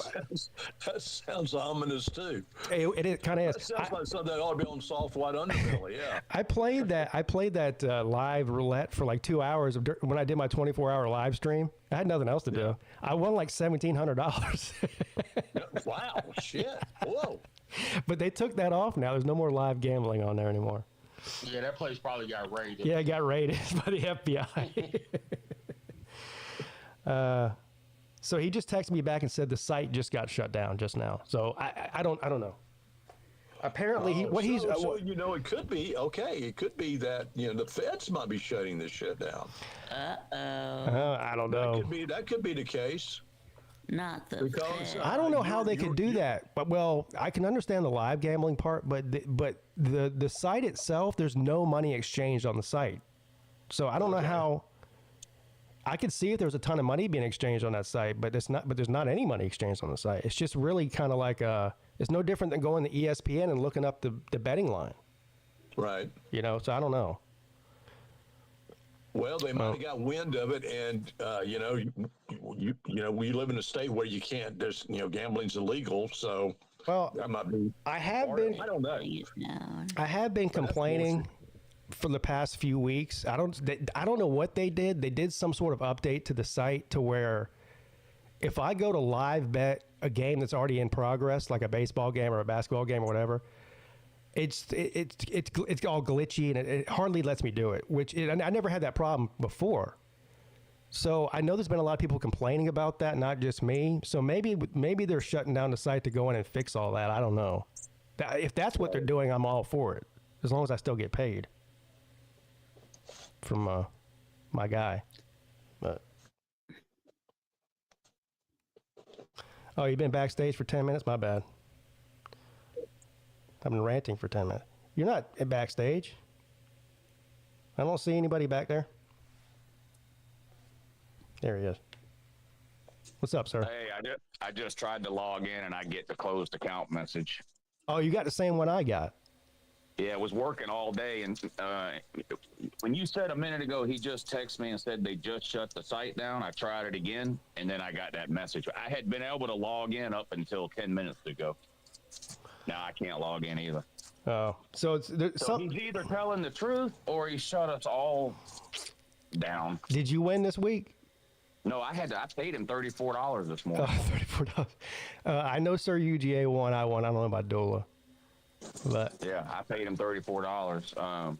that sounds ominous too. it kind of is. That sounds like something that ought to be on Soft White Underbelly. Yeah. I played that live roulette for like 2 hours when I did my 24-hour live stream. I had nothing else to do. I won like $1,700. Wow, shit. Whoa. But they took that off now. There's no more live gambling on there anymore. Yeah, that place probably got raided. Yeah, it got raided by the FBI. So he just texted me back and said the site just got shut down just now. So I don't know. Apparently, it could be okay. It could be that the feds might be shutting this shit down. I don't know. That could be the case. Not the feds. I don't know how they could do that. But I can understand the live gambling part, but the site itself, there's no money exchanged on the site. So I don't know how. I could see if there's a ton of money being exchanged on that site, but there's not any money exchanged on the site. It's just really kind of like it's no different than going to ESPN and looking up the betting line. Right. So I don't know. Well, they might have got wind of it, and we live in a state where you can't. There's gambling's illegal, so that might be. I don't know. I have been complaining for the past few weeks. I don't know what they did. They did some sort of update to the site to where if I go to live bet a game that's already in progress, like a baseball game or a basketball game or whatever, it's all glitchy and it hardly lets me do it. I never had that problem before. So I know there's been a lot of people complaining about that, not just me. So maybe they're shutting down the site to go in and fix all that. I don't know. If that's what they're doing, I'm all for it, as long as I still get paid from my guy. But you've been backstage for 10 minutes? My bad. I've been ranting for 10 minutes. You're not backstage. I don't see anybody back there. There he is. What's up, sir? Hey, I just tried to log in and I get the closed account message. Oh, you got the same one I got. Yeah, it was working all day. And when you said a minute ago, he just texted me and said they just shut the site down. I tried it again, and then I got that message. I had been able to log in up until 10 minutes ago. Now I can't log in either. Oh, so he's either telling the truth or he shut us all down. Did you win this week? No, I paid him $34 this morning. $34. I know Sir UGA won. I won. I don't know about Dola. But yeah, I paid him $34.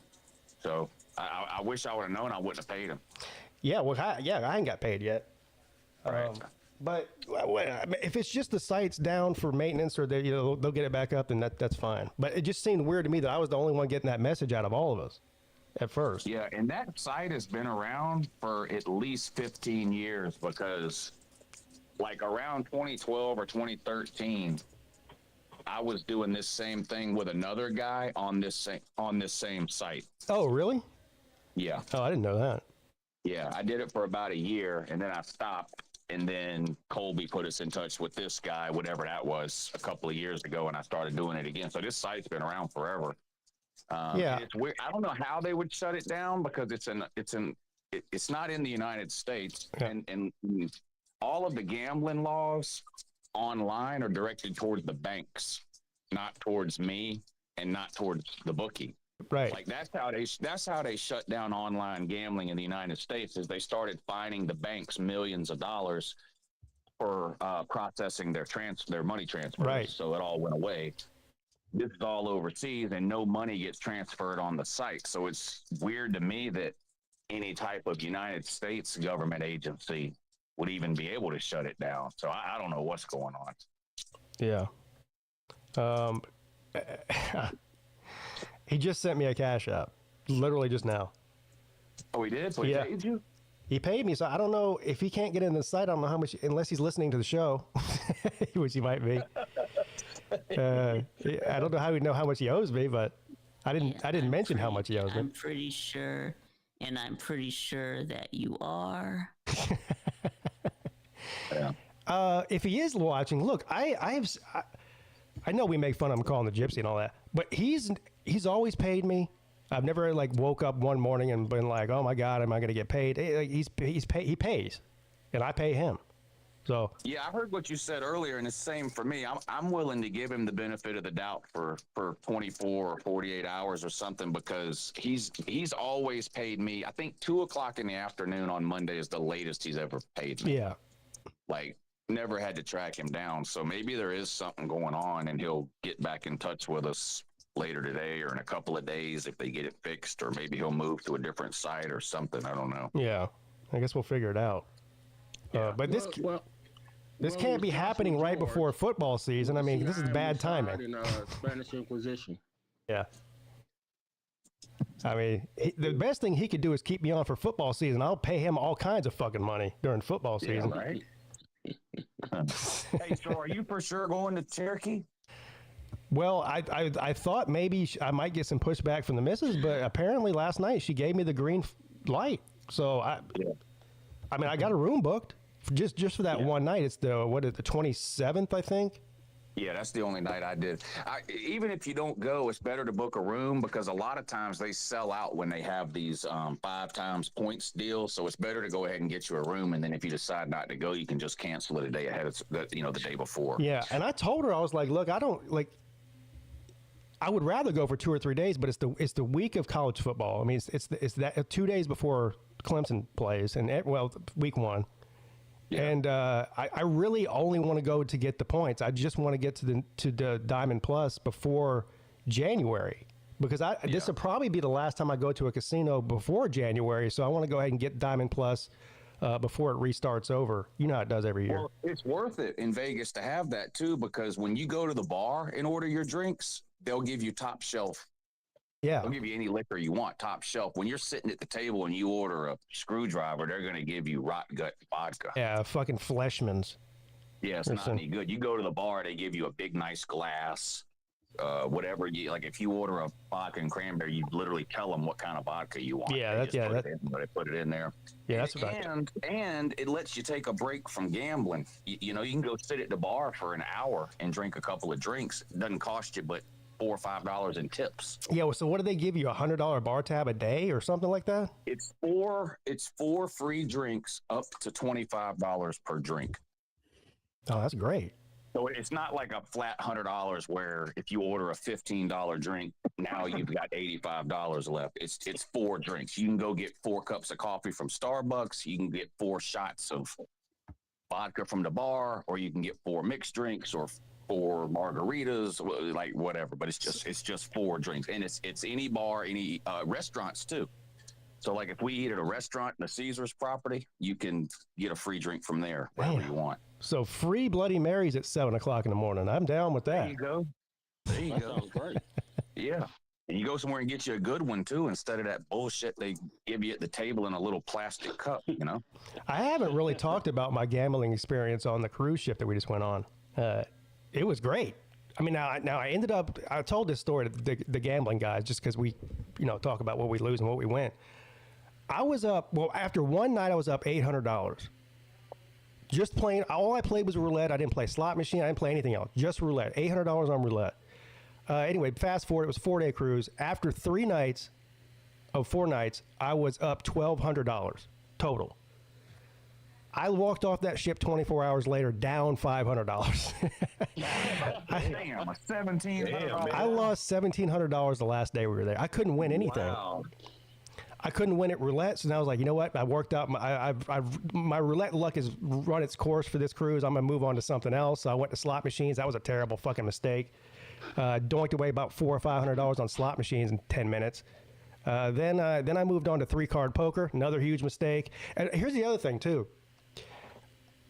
So I wish I would have known. I wouldn't have paid him. Yeah, I ain't got paid yet. Right. But if it's just the site's down for maintenance or they'll get it back up, then that's fine. But it just seemed weird to me that I was the only one getting that message out of all of us at first. Yeah, and that site has been around for at least 15 years because like around 2012 or 2013, I was doing this same thing with another guy on this same site. Oh, really? Yeah. Oh, I didn't know that. Yeah, I did it for about a year, and then I stopped, and then Colby put us in touch with this guy, whatever that was, a couple of years ago, and I started doing it again. So this site's been around forever. Yeah. It's weird. I don't know how they would shut it down because it's not in the United States, yeah. and all of the gambling laws online are directed towards the banks, not towards me and not towards the bookie. Right. Like that's how they shut down online gambling in the United States is they started fining the banks millions of dollars for processing their money transfers. Right. So it all went away. This is all overseas and no money gets transferred on the site. So it's weird to me that any type of United States government agency would even be able to shut it down. So I don't know what's going on. Yeah. He just sent me a cash app, literally just now. Oh, he did? So he paid you? He paid me, so I don't know if he can't get in the site. I don't know how much, unless he's listening to the show, which he might be. I don't know how he'd know how much he owes me, but I didn't mention how much he owes me. I'm pretty sure, and I'm pretty sure that you are. Yeah. If he is watching, look, I know we make fun of him calling the gypsy and all that, but he's always paid me. I've never woke up one morning and been like, oh my God, am I going to get paid? He pays. and I pay him. So Yeah, I heard what you said earlier, and it's the same for me. I'm willing to give him the benefit of the doubt for 24 or 48 hours or something, because he's always paid me. I think 2:00 in the afternoon on Monday is the latest he's ever paid me. yeah, Like, never had to track him down. So maybe there is something going on, and he'll get back in touch with us later today or in a couple of days if they get it fixed, or maybe he'll move to a different site or something. I don't know. yeah. I guess we'll figure it out. But this can't be happening right before football season. I mean, this is bad timing. In Spanish Inquisition. Yeah. I mean, the best thing he could do is keep me on for football season. I'll pay him all kinds of fucking money during football season. Yeah, right. Hey, so are you for sure going to Cherokee? Well, I thought maybe I might get some pushback from the missus, but apparently last night she gave me the green light. So I mean, I got a room booked just for that one night. It's the 27th, I think. Yeah, that's the only night I did. Even if you don't go, it's better to book a room, because a lot of times they sell out when they have these 5 times points deals. So it's better to go ahead and get you a room, and then if you decide not to go, you can just cancel it a day ahead of the day before. Yeah, and I told her, I was like, look, I would rather go for 2 or 3 days, but it's the week of college football. I mean, it's that 2 days before Clemson plays, and week 1. Yeah. And I really only want to go to get the points. I just want to get to the Diamond Plus before January, because this will probably be the last time I go to a casino before January. So I want to go ahead and get Diamond Plus before it restarts over. You know how it does every year. Well, it's worth it in Vegas to have that too, because when you go to the bar and order your drinks, they'll give you top shelf. Yeah. They'll give you any liquor you want, top shelf. When you're sitting at the table and you order a Screwdriver, they're going to give you rot gut vodka. Yeah, fucking Fleshman's. Yeah, it's not any good. You go to the bar, they give you a big, nice glass, whatever you like. If you order a vodka and cranberry, you literally tell them what kind of vodka you want. Yeah, they put it in there. Yeah, that's what I do. And it lets you take a break from gambling. You can go sit at the bar for an hour and drink a couple of drinks. It doesn't cost you but $4 or $5 in tips. Yeah, well, so what do they give you? $100 bar tab a day or something like that? It's four free drinks up to $25 per drink. Oh, that's great. So it's not like a flat $100 where if you order a $15 drink, now you've got $85 left. It's 4 drinks. You can go get 4 cups of coffee from Starbucks. You can get 4 shots of vodka from the bar, or you can get 4 mixed drinks or 4 margaritas, like whatever. But it's just 4 drinks, and it's any bar, any restaurants too. So like if we eat at a restaurant in the Caesars property, you can get a free drink from there wherever you want. So free Bloody Marys at 7:00 in the morning. I'm down with that. There you go. There you go. Sounds great. Yeah. And you go somewhere and get you a good one too, instead of that bullshit they give you at the table in a little plastic cup, I haven't really talked about my gambling experience on the cruise ship that we just went on. It was great. I mean, I told this story to the gambling guys just because we, talk about what we lose and what we win. I was up, after one night, I was up $800. Just playing, all I played was roulette. I didn't play slot machine. I didn't play anything else. Just roulette. $800 on roulette. Anyway, fast forward, it was a 4-day cruise. After 4 nights, I was up $1,200 total. I walked off that ship 24 hours later, down $500. Damn, $1,700. I lost $1,700 the last day we were there. I couldn't win anything. Wow. I couldn't win at roulette, so now I was like, you know what? I worked out. My roulette luck has run its course for this cruise. I'm gonna move on to something else. So I went to slot machines. That was a terrible fucking mistake. Doinked away about $400 or $500 on slot machines in 10 minutes. Then I moved on to 3-card poker. Another huge mistake. And here's the other thing too.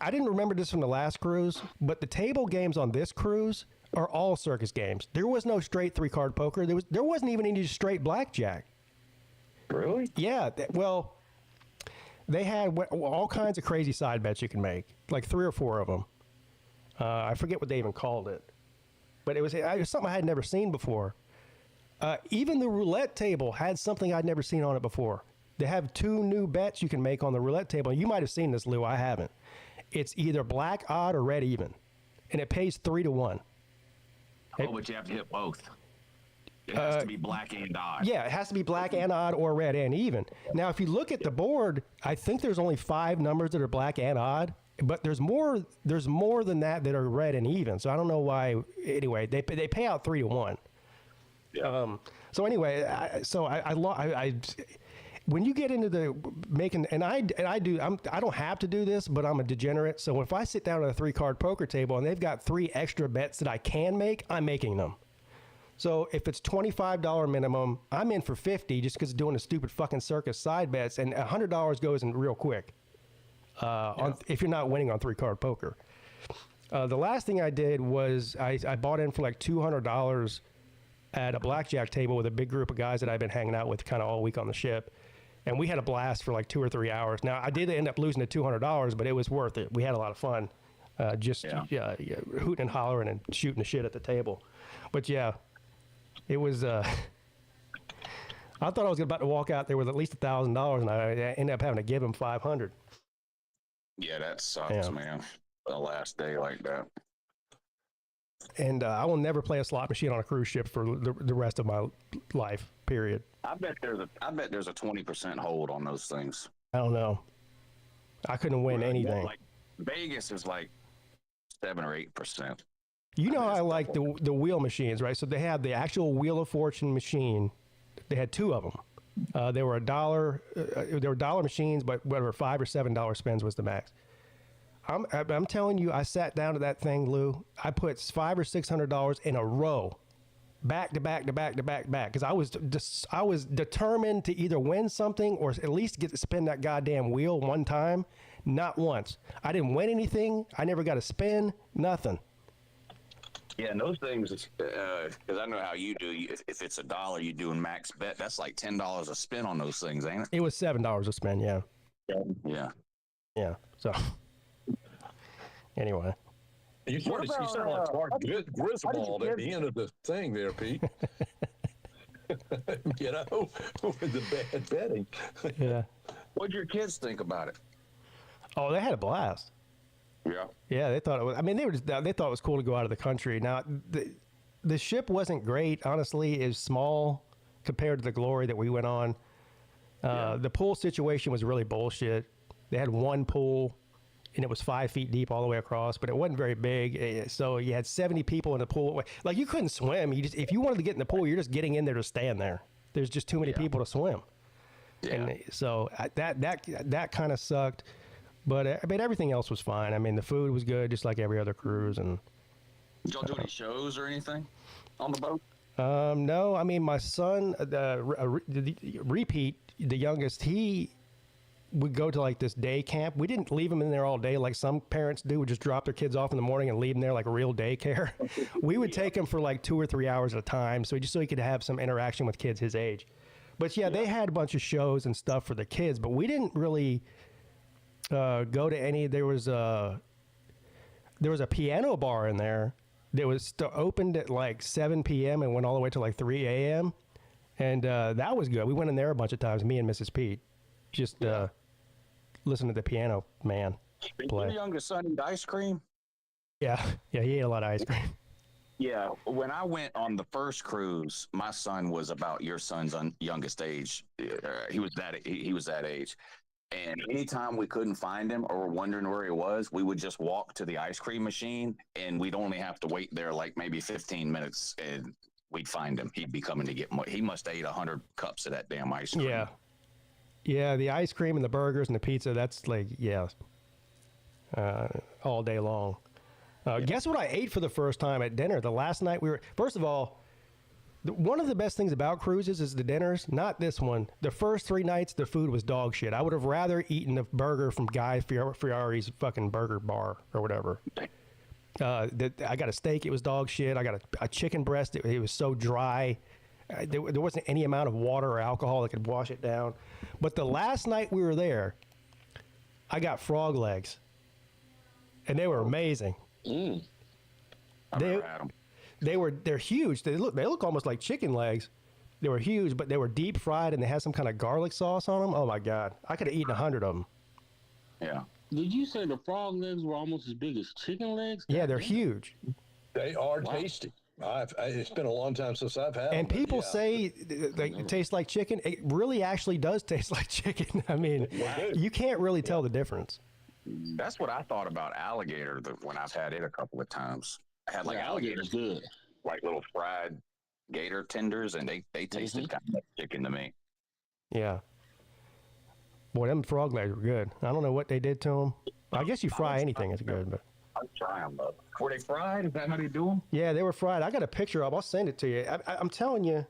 I didn't remember this from the last cruise, but the table games on this cruise are all circus games. There was no straight 3-card poker. There wasn't even any straight blackjack. Really? Yeah. Well, they had all kinds of crazy side bets you can make, like 3 or 4 of them. I forget what they even called it, but it was something I had never seen before. Even the roulette table had something I'd never seen on it before. They have 2 new bets you can make on the roulette table. You might have seen this, Lou. I haven't. It's either black odd or red even, and it pays 3 to 1. Oh, but you have to hit both. It has to be black and odd. Yeah, it has to be black and odd or red and even. Now, if you look at the board, I think there's only 5 numbers that are black and odd, but there's more than that are red and even. So I don't know why. Anyway, they pay out 3 to 1. Yeah. So anyway, when you get into the making, I don't have to do this, but I'm a degenerate. So if I sit down at a 3-card poker table and they've got 3 extra bets that I can make, I'm making them. So if it's $25 minimum, I'm in for 50 just because doing a stupid fucking circus side bets, and $100 goes in real quick. If you're not winning on 3-card poker. The last thing I did was I bought in for like $200 at a blackjack table with a big group of guys that I've been hanging out with kind of all week on the ship. And we had a blast for like 2 or 3 hours. Now, I did end up losing the $200, but it was worth it. We had a lot of fun hooting and hollering and shooting the shit at the table. But yeah, it was, I thought I was about to walk out there with at least $1,000, and I ended up having to give him $500. Yeah, that sucks, man. The last day like that. And I will never play a slot machine on a cruise ship for the rest of my life, period. I bet there's a 20% hold on those things. I don't know. I couldn't win anything. Like Vegas is like 7 or 8%. You know how I like the wheel machines, right? So they had the actual Wheel of Fortune machine. They had 2 of them. They were $1. They were dollar machines, but whatever, $5 or $7 spends was the max. I'm telling you, I sat down to that thing, Lou. I put $500 or $600 in a row, back to back to back to back back, because I was determined to either win something or at least get to spin that goddamn wheel one time. Not once. I didn't win anything. I never got a spin. Nothing. Yeah, and those things, because I know how you do. If it's $1, you're doing max bet. That's like $10 a spin on those things, ain't it? It was $7 a spin. Yeah. Yeah. So. Anyway. You sound like Clark Griswold at the end of the thing there, Pete. You know, with the bad betting. Yeah. What'd your kids think about it? Oh, they had a blast. Yeah. Yeah, they thought it was. I mean, they thought it was cool to go out of the country. Now, the ship wasn't great. Honestly, it was small compared to the glory that we went on. The pool situation was really bullshit. They had one pool, and it was 5 feet deep all the way across, but it wasn't very big. So you had 70 people in the pool. Like, you couldn't swim. If you wanted to get in the pool, you're just getting in there to stand there. There's just too many people to swim. Yeah. And so that kind of sucked. But I mean, everything else was fine. I mean, the food was good, just like every other cruise. And did y'all do any shows or anything on the boat? No. I mean, my son, Peete, the youngest, he would go to like this day camp. We didn't leave him in there all day like some parents do. We just drop their kids off in the morning and leave them there like a real daycare. We would take him for like 2 or 3 hours at a time, so he could have some interaction with kids his age. But yeah, they had a bunch of shows and stuff for the kids, but we didn't really go to any. There was a piano bar in there that was opened at like 7 p.m. and went all the way to like 3 a.m. And that was good. We went in there a bunch of times, me and Mrs. Peete, just listen to the piano man play. Your youngest son eat ice cream? Yeah, he ate a lot of ice cream. Yeah, when I went on the first cruise, my son was about your son's youngest age. He was that age. And anytime we couldn't find him or were wondering where he was, we would just walk to the ice cream machine, and we'd only have to wait there like maybe 15 minutes, and we'd find him. He'd be coming to get more. He must have ate 100 cups of that damn ice cream. Yeah, the ice cream and the burgers and the pizza, that's like, all day long. Guess what I ate for the first time at dinner? The last night first of all, one of the best things about cruises is the dinners, not this one. The first 3 nights, the food was dog shit. I would have rather eaten a burger from Guy Fieri's fucking burger bar or whatever. I got a steak, it was dog shit. I got a chicken breast, it was so dry. There wasn't any amount of water or alcohol that could wash it down. But the last night we were there, I got frog legs. And they were amazing. They're huge. They look almost like chicken legs. They were huge, but they were deep fried, and they had some kind of garlic sauce on them. Oh my God, I could have eaten 100 of them. Yeah. Did you say the frog legs were almost as big as chicken legs? Yeah, they're huge. They are tasty. It's been a long time since I've had And them, people yeah. say they taste like chicken. It really actually does taste like chicken. I mean, you can't really tell the difference. That's what I thought about alligator when I've had it a couple of times. I had like alligator's good. like little fried gator tenders, and they tasted kind of like chicken to me. Yeah. Boy, them frog legs were good. I don't know what they did to them. I guess you fry anything, it's good. But I'll try them, though. Were they fried? Is that how they do them? yeah, they were fried. I got a picture of. I'll send it to you. I'm telling you,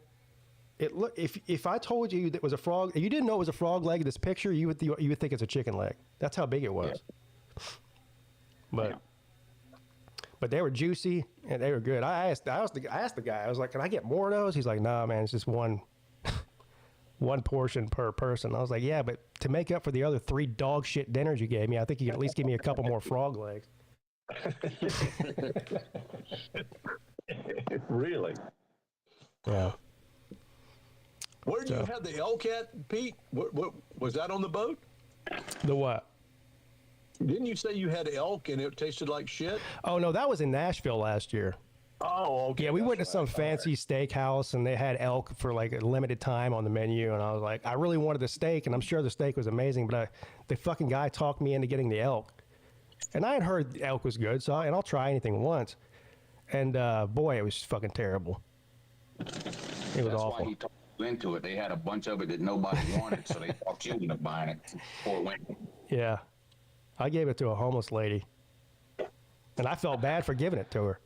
it look. If I told you that was a frog, if you didn't know it was a frog leg in this picture, you would think it's a chicken leg. That's how big it was. Yeah. But they were juicy and they were good. I asked the guy. I was like, "Can I get more of those?" He's like, "Nah, man, it's just one portion per person." I was like, "Yeah, but to make up for the other 3 dog shit dinners you gave me, I think you can at least give me a couple more frog legs." Really? Yeah. Where did you have the elk at, Pete? What was that on the boat? The what? Didn't you say you had elk and it tasted like shit? Oh no, that was in Nashville last year. Oh, okay. Yeah, we went to some fancy steakhouse and they had elk for like a limited time on the menu, and I was like, I really wanted the steak, and I'm sure the steak was amazing, but the fucking guy talked me into getting the elk, and I had heard the elk was good, so I'll try anything once, and boy, it was fucking terrible. It was That's awful. why he talked you into it. They had a bunch of it that nobody wanted, so they talked you into buying it before it went. Yeah, I gave it to a homeless lady, and I felt bad for giving it to her.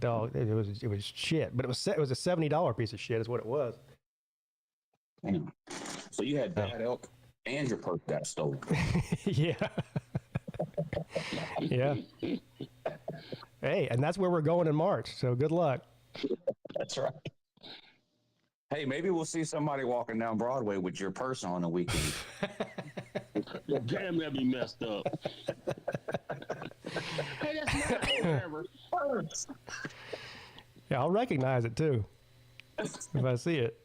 No, it was shit, but it was a $70 piece of shit, is what it was. Damn. So you had bad elk and your perk got stolen. Yeah. Yeah. Hey, and that's where we're going in March. So good luck. That's right. Hey, maybe we'll see somebody walking down Broadway with your purse on the weekend. Damn, that'd be messed up. Hey, that's my whatever. Yeah, I'll recognize it too if I see it.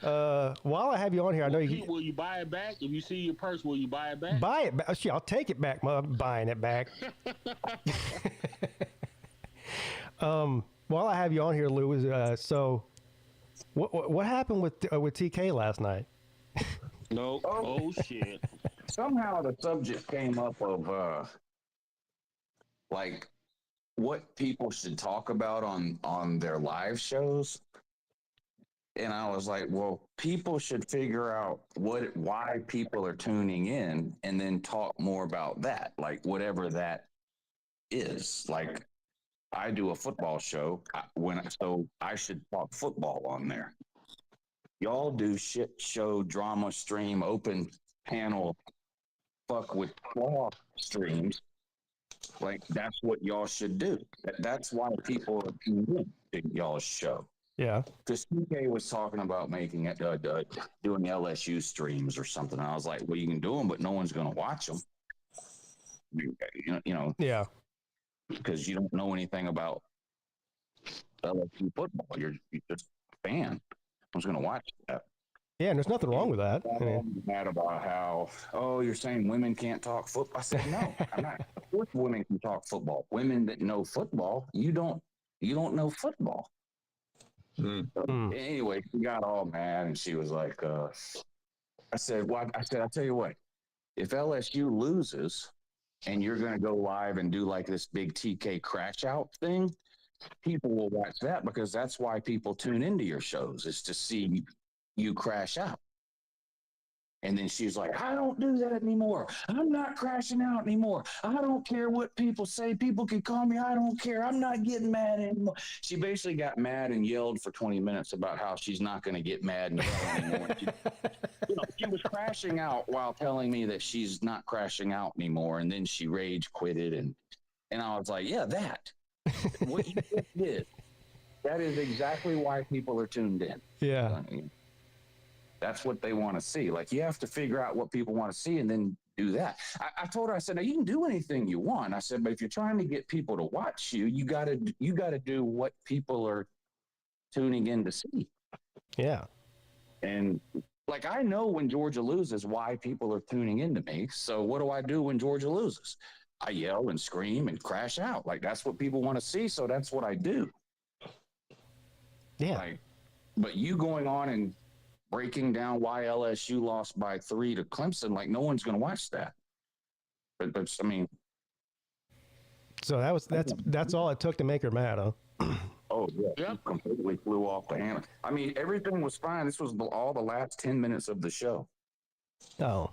While I have you on here, I know you Will you buy it back? If you see your purse, will you buy it back? buy it back. Shit, I'll take it back. I'm buying it back. While I have you on here, Lou, so what happened with TK last night? No. Oh shit. Somehow the subject came up of like what people should talk about on their live shows. And I was like, well, people should figure out why people are tuning in and then talk more about that, like whatever that is. Like I do a football show so I should talk football on there. Y'all do shit show, drama stream, open panel, fuck with claw streams. Like that's what y'all should do. That's why people are tuned in to y'all's show. Yeah. Because TK was talking about making it, doing LSU streams or something. And I was like, well, you can do them, but no one's going to watch them. You know. Yeah. Because you don't know anything about LSU football. You're just a fan. Who's going to watch that? Yeah, and there's nothing wrong with that. Mad about how, you're saying women can't talk football. I said, no, I'm not. Of course women can talk football. Women that know football, you don't know football. Anyway, she got all mad and she was like, I said, I'll tell you what, if LSU loses and you're going to go live and do like this big TK crash out thing, people will watch that because that's why people tune into your shows, is to see you crash out. And then she's like, I don't do that anymore. I'm not crashing out anymore. I don't care what people say. People can call me. I don't care. I'm not getting mad anymore. She basically got mad and yelled for 20 minutes about how she's not going to get mad and yell anymore. She was crashing out while telling me that she's not crashing out anymore. And then she rage quitted. And I was like, yeah, that. What you just did. That is exactly why people are tuned in. Yeah. That's what they want to see. Like, you have to figure out what people want to see and then do that. I told her, I said, now, you can do anything you want. I said, but if you're trying to get people to watch you, you got to do what people are tuning in to see. Yeah. And like, I know when Georgia loses why people are tuning into me. So what do I do when Georgia loses? I yell and scream and crash out. Like, that's what people want to see. So that's what I do. Yeah. Like, but you going on and breaking down why LSU lost by 3 to Clemson, like, no one's going to watch that. But I mean, So that's all it took to make her mad, huh? oh yeah, yep. Completely flew off the handle. I mean, everything was fine. This was all the last 10 minutes of the show. Oh.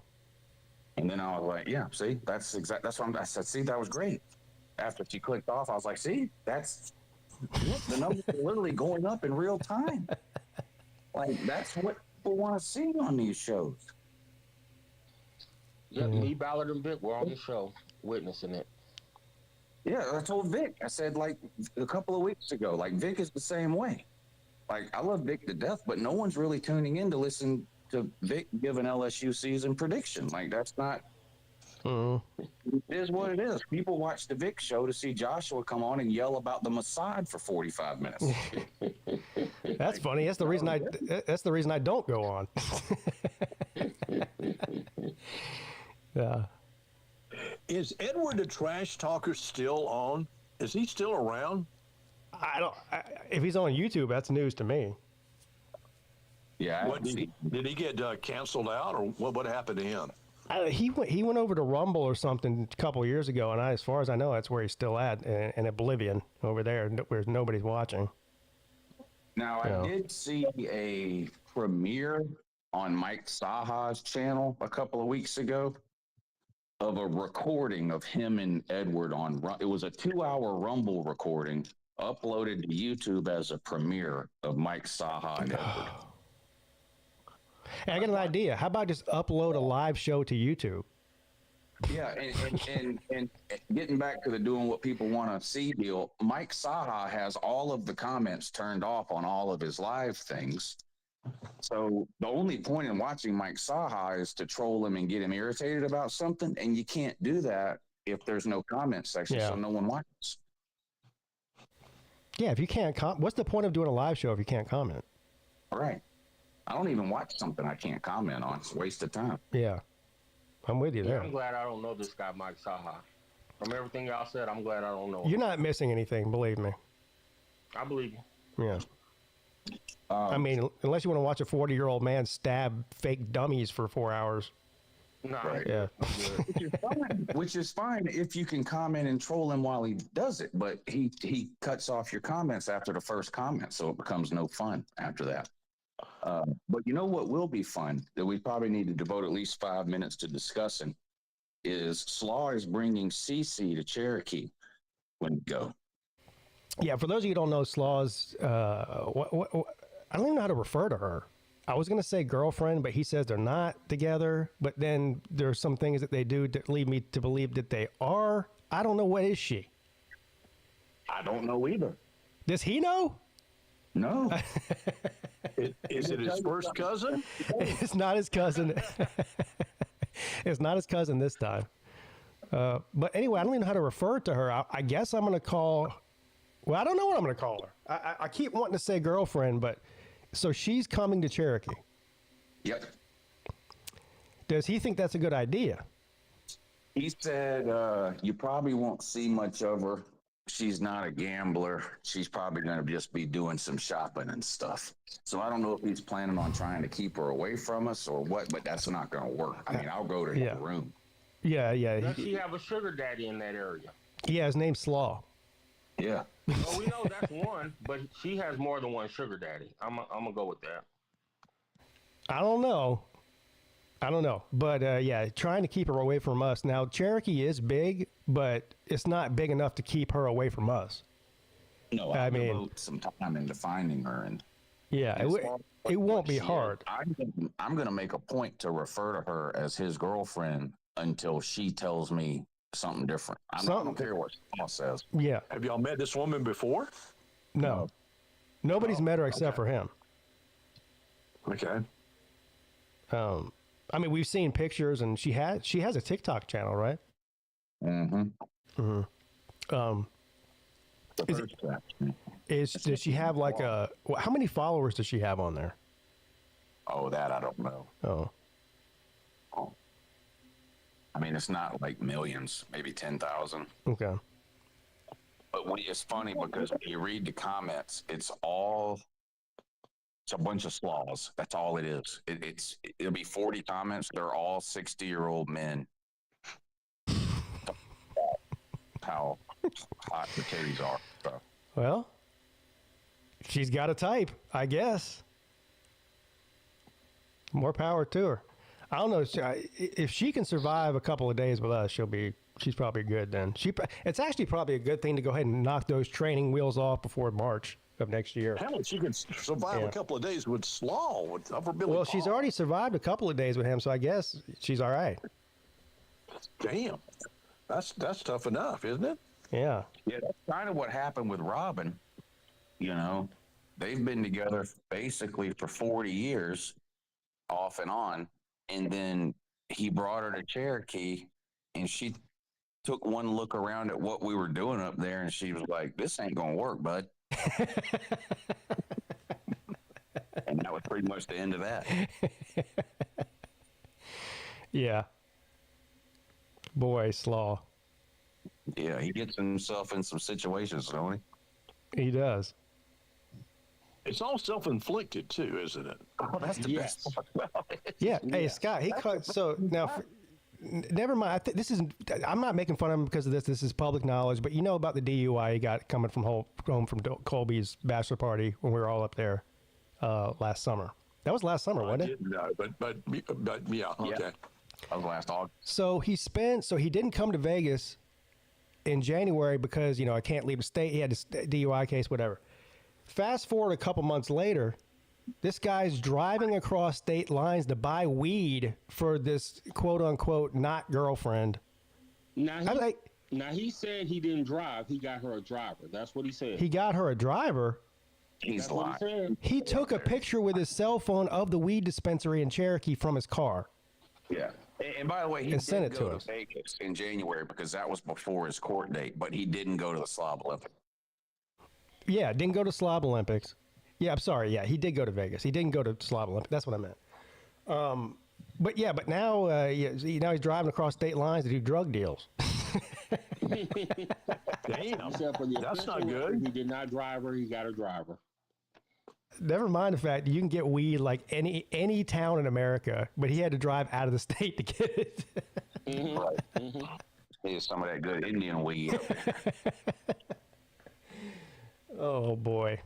And then I was like, yeah, see, that's what I said, see, that was great. After she clicked off, I was like, see, the numbers are literally going up in real time. Like, that's what people want to see on these shows. Yeah, me, Ballard, and Vic were on the show witnessing it. Yeah, I told Vic, I said, like, a couple of weeks ago, like, Vic is the same way. Like, I love Vic to death, but no one's really tuning in to listen to Vic give an LSU season prediction. Like, that's not, it is what it is. People watch the Vic show to see Joshua come on and yell about the Mossad for 45 minutes. That's funny. That's the reason I don't go on. Yeah. Is Edward the trash talker still on? Is he still around? If he's on YouTube, that's news to me. Yeah. Did he get canceled out, or what happened to him? He went over to Rumble or something a couple years ago, and as far as I know, that's where he's still at, in Oblivion over there, where nobody's watching. Now, I did see a premiere on Mike Saha's channel a couple of weeks ago of a recording of him and Edward it was a 2-hour Rumble recording uploaded to YouTube as a premiere of Mike Saha and Edward. Hey, I got an idea. How about just upload a live show to YouTube? Yeah, and getting back to the doing what people want to see deal, Mike Saha has all of the comments turned off on all of his live things. So the only point in watching Mike Saha is to troll him and get him irritated about something, and you can't do that if there's no comment section, so no one watches. Yeah, if you can't what's the point of doing a live show if you can't comment? All right. I don't even watch something I can't comment on. It's a waste of time. Yeah. I'm with you there. I'm glad I don't know this guy, Mike Saha. From everything y'all said, I'm glad I don't know him. You're not missing anything, believe me. I believe you. Yeah. I mean, unless you want to watch a 40-year-old man stab fake dummies for 4 hours. No. Right. Yeah. Which is fine if you can comment and troll him while he does it, but he cuts off your comments after the first comment, so it becomes no fun after that. But you know what will be fun that we probably need to devote at least 5 minutes to discussing is Slaw is bringing CC to Cherokee when we go. Yeah, for those of you who don't know, Slaw's, I don't even know how to refer to her. I was going to say girlfriend, but he says they're not together. But then there's some things that they do that lead me to believe that they are. I don't know. What is she? I don't know either. Does he know? No. Is it his first cousin? It's not his cousin. It's not his cousin this time. But anyway, I don't even know how to refer to her. I guess I'm going to call... Well, I don't know what I'm going to call her. I keep wanting to say girlfriend, but... So she's coming to Cherokee. Yep. Does he think that's a good idea? He said you probably won't see much of her. She's not a gambler. She's probably going to just be doing some shopping and stuff. So I don't know if he's planning on trying to keep her away from us or what, but that's not going to work. I mean, I'll go to his room. Yeah. Does she have a sugar daddy in that area? Yeah, his name's Slaw. Yeah. Well, we know that's one, but she has more than one sugar daddy. I'm gonna go with that. I don't know. But yeah, trying to keep her away from us. Now, Cherokee is big, but it's not big enough to keep her away from us. No, I mean, devote some time into finding her, and yeah, it won't be hard. I'm going to make a point to refer to her as his girlfriend until she tells me something different. I don't care what Paul says. Yeah. Have y'all met this woman before? No. Nobody's met her except for him. Okay. I mean, we've seen pictures, and she has a TikTok channel, right? Mm-hmm. Does she have like how many followers does she have on there? Oh, that I don't know. Oh. I mean, it's not like millions, maybe 10,000. Okay. But it's funny because when you read the comments, it's a bunch of slaws. That's all it is. It'll be 40 comments. They're all 60-year-old men. How hot the titties are. So. Well, she's got a type, I guess. More power to her. I don't know if she can survive a couple of days with us. She's probably good then. It's actually probably a good thing to go ahead and knock those training wheels off before March of next year. Hell, she could survive a couple of days with Slaw, with Upper Billy. Well, she's already survived a couple of days with him, so I guess she's all right. Damn, that's tough enough, isn't it? Yeah. Yeah, that's kind of what happened with Robin. You know, they've been together basically for 40 years, off and on, and then he brought her to Cherokee, and she took one look around at what we were doing up there, and she was like, "This ain't gonna work, bud." And that was pretty much the end of that. Yeah. Boy, Slaw. Yeah, he gets himself in some situations, don't he? He does. It's all self-inflicted too, isn't it? Oh, that's the best part about it. Yeah. Hey, Scott, so now, never mind. I'm not making fun of him because of this. This is public knowledge, but you know about the DUI he got coming from home from Colby's bachelor party when we were all up there last summer. That was last summer, wasn't it? No, but yeah, okay. That was last August. So he didn't come to Vegas in January because, I can't leave the state. He had a DUI case, whatever. Fast forward a couple months later, this guy's driving across state lines to buy weed for this quote unquote not girlfriend. Now he said he didn't drive. He got her a driver. That's what he said. He got her a driver. He's lying. He took a picture with his cell phone of the weed dispensary in Cherokee from his car. Yeah. And by the way, he And sent did it go to to Vegas in January because that was before his court date, but he didn't go to the Slob Olympics. Yeah, didn't go to Slob Olympics. Yeah, I'm sorry. Yeah, he did go to Vegas. He didn't go to Slob Olympics. That's what I meant. But now, now he's driving across state lines to do drug deals. Damn, that's not record, good. He did not drive her. He got a driver. Never mind the fact that you can get weed like any town in America, but he had to drive out of the state to get it. Right. Here's some of that good Indian weed. Oh boy.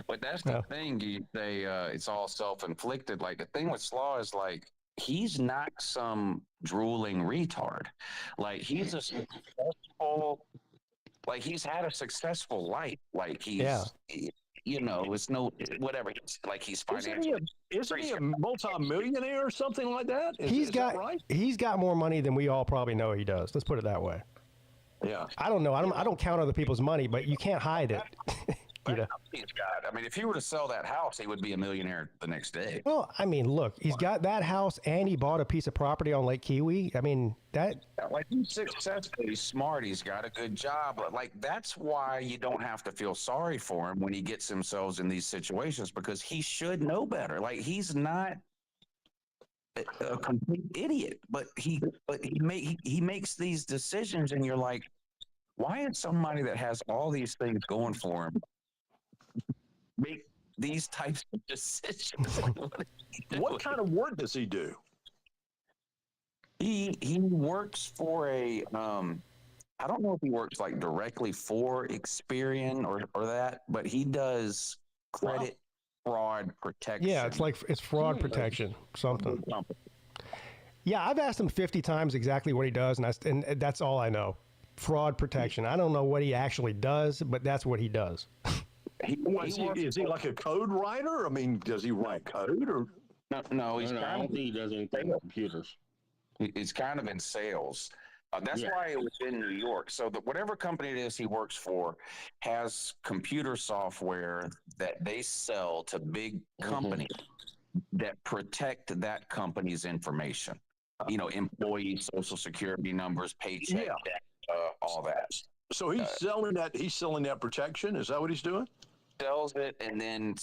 But that's the thing. You say it's all self-inflicted. Like the thing with Slaw is like he's not some drooling retard. Like he's a successful. Like he's had a successful life. Like he's. Yeah. It's no whatever. Like he's financially. Isn't he a multi-millionaire or something like that? Is that right? He's got more money than we all probably know he does. Let's put it that way. Yeah. I don't know. I don't count other people's money, but you can't hide it. He's got. I mean, if he were to sell that house, he would be a millionaire the next day. Well, I mean, look, he's got that house and he bought a piece of property on Lake Kiwi. I mean, like he's successful, he's smart, he's got a good job. Like that's why you don't have to feel sorry for him when he gets himself in these situations because he should know better. Like he's not a complete idiot, but he makes these decisions, and you're like, why is somebody that has all these things going for him make these types of decisions? What kind of work does he do? He works for a I don't know if he works like directly for Experian or that, but he does credit fraud protection. Yeah, it's fraud protection, something. Yeah, I've asked him 50 times exactly what he does, and that's all I know. Fraud protection. I don't know what he actually does, but that's what he does. Is he like a code writer? I mean, does he write code or? No, he's I don't think he does anything with computers. He's kind of in sales. That's why it was in New York. So whatever company it is he works for has computer software that they sell to big companies that protect that company's information. Employee social security numbers, paycheck, all that. So he's selling that. He's selling that protection. Is that what he's doing? Sells it and then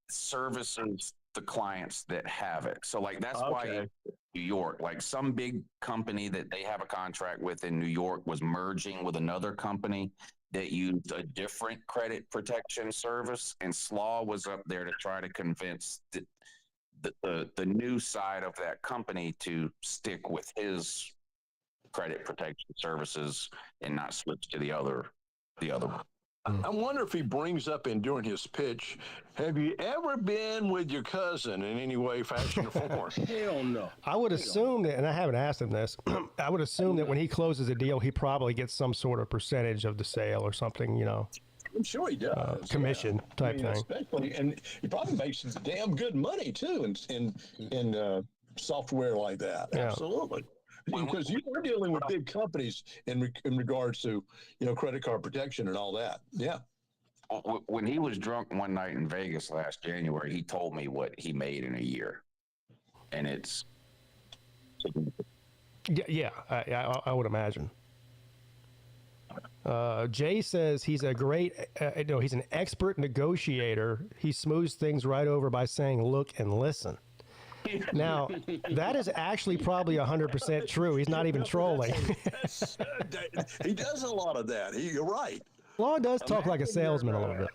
services the clients that have it. So like that's why New York. Like some big company that they have a contract with in New York was merging with another company that used a different credit protection service, and Slaw was up there to try to convince the new side of that company to stick with his credit protection services and not switch to the other one. I wonder if he brings up during his pitch, have you ever been with your cousin in any way, fashion, or form? Hell no. I would assume that, and I haven't asked him this, I would assume that when he closes a deal, he probably gets some sort of percentage of the sale or something, I'm sure he does. commission type thing. Especially, and he probably makes damn good money too in software like that. Yeah. Absolutely. Because you were dealing with big companies in regards to credit card protection and all that. Yeah. When he was drunk one night in Vegas last January, he told me what he made in a year, and it's Yeah, I would imagine. Jay says he's a great, he's an expert negotiator. He smooths things right over by saying, look and listen. Now, that is actually probably 100% true. He's not even trolling. He does a lot of that. You're right. Law does talk like a salesman a little bit.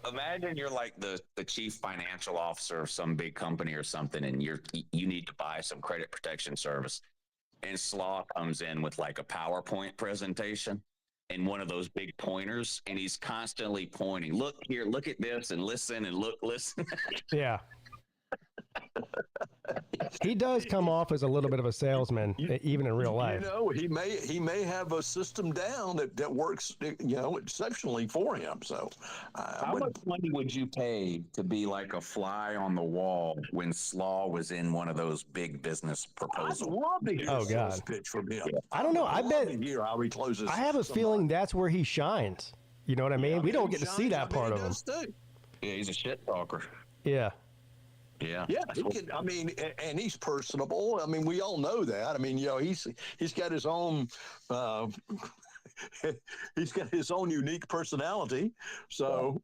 Imagine you're like the chief financial officer of some big company or something, and you need to buy some credit protection service, and Slaw comes in with like a PowerPoint presentation and one of those big pointers, and he's constantly pointing, look here, look at this, and listen, and listen. Yeah. He does come off as a little bit of a salesman, even in real life. He may have a system down that works, exceptionally for him. So, how much money would you pay to be like a fly on the wall when Slaw was in one of those big business proposals? I'd love to hear a sales pitch from him. I don't know. I bet to hear how he closes. I have a feeling that's where he shines. You know what I mean? We don't get to see that part of him. Yeah, he's a shit talker. Yeah. Yeah. Yeah. And he's personable. I mean, we all know that. I mean, he's got his own unique personality. So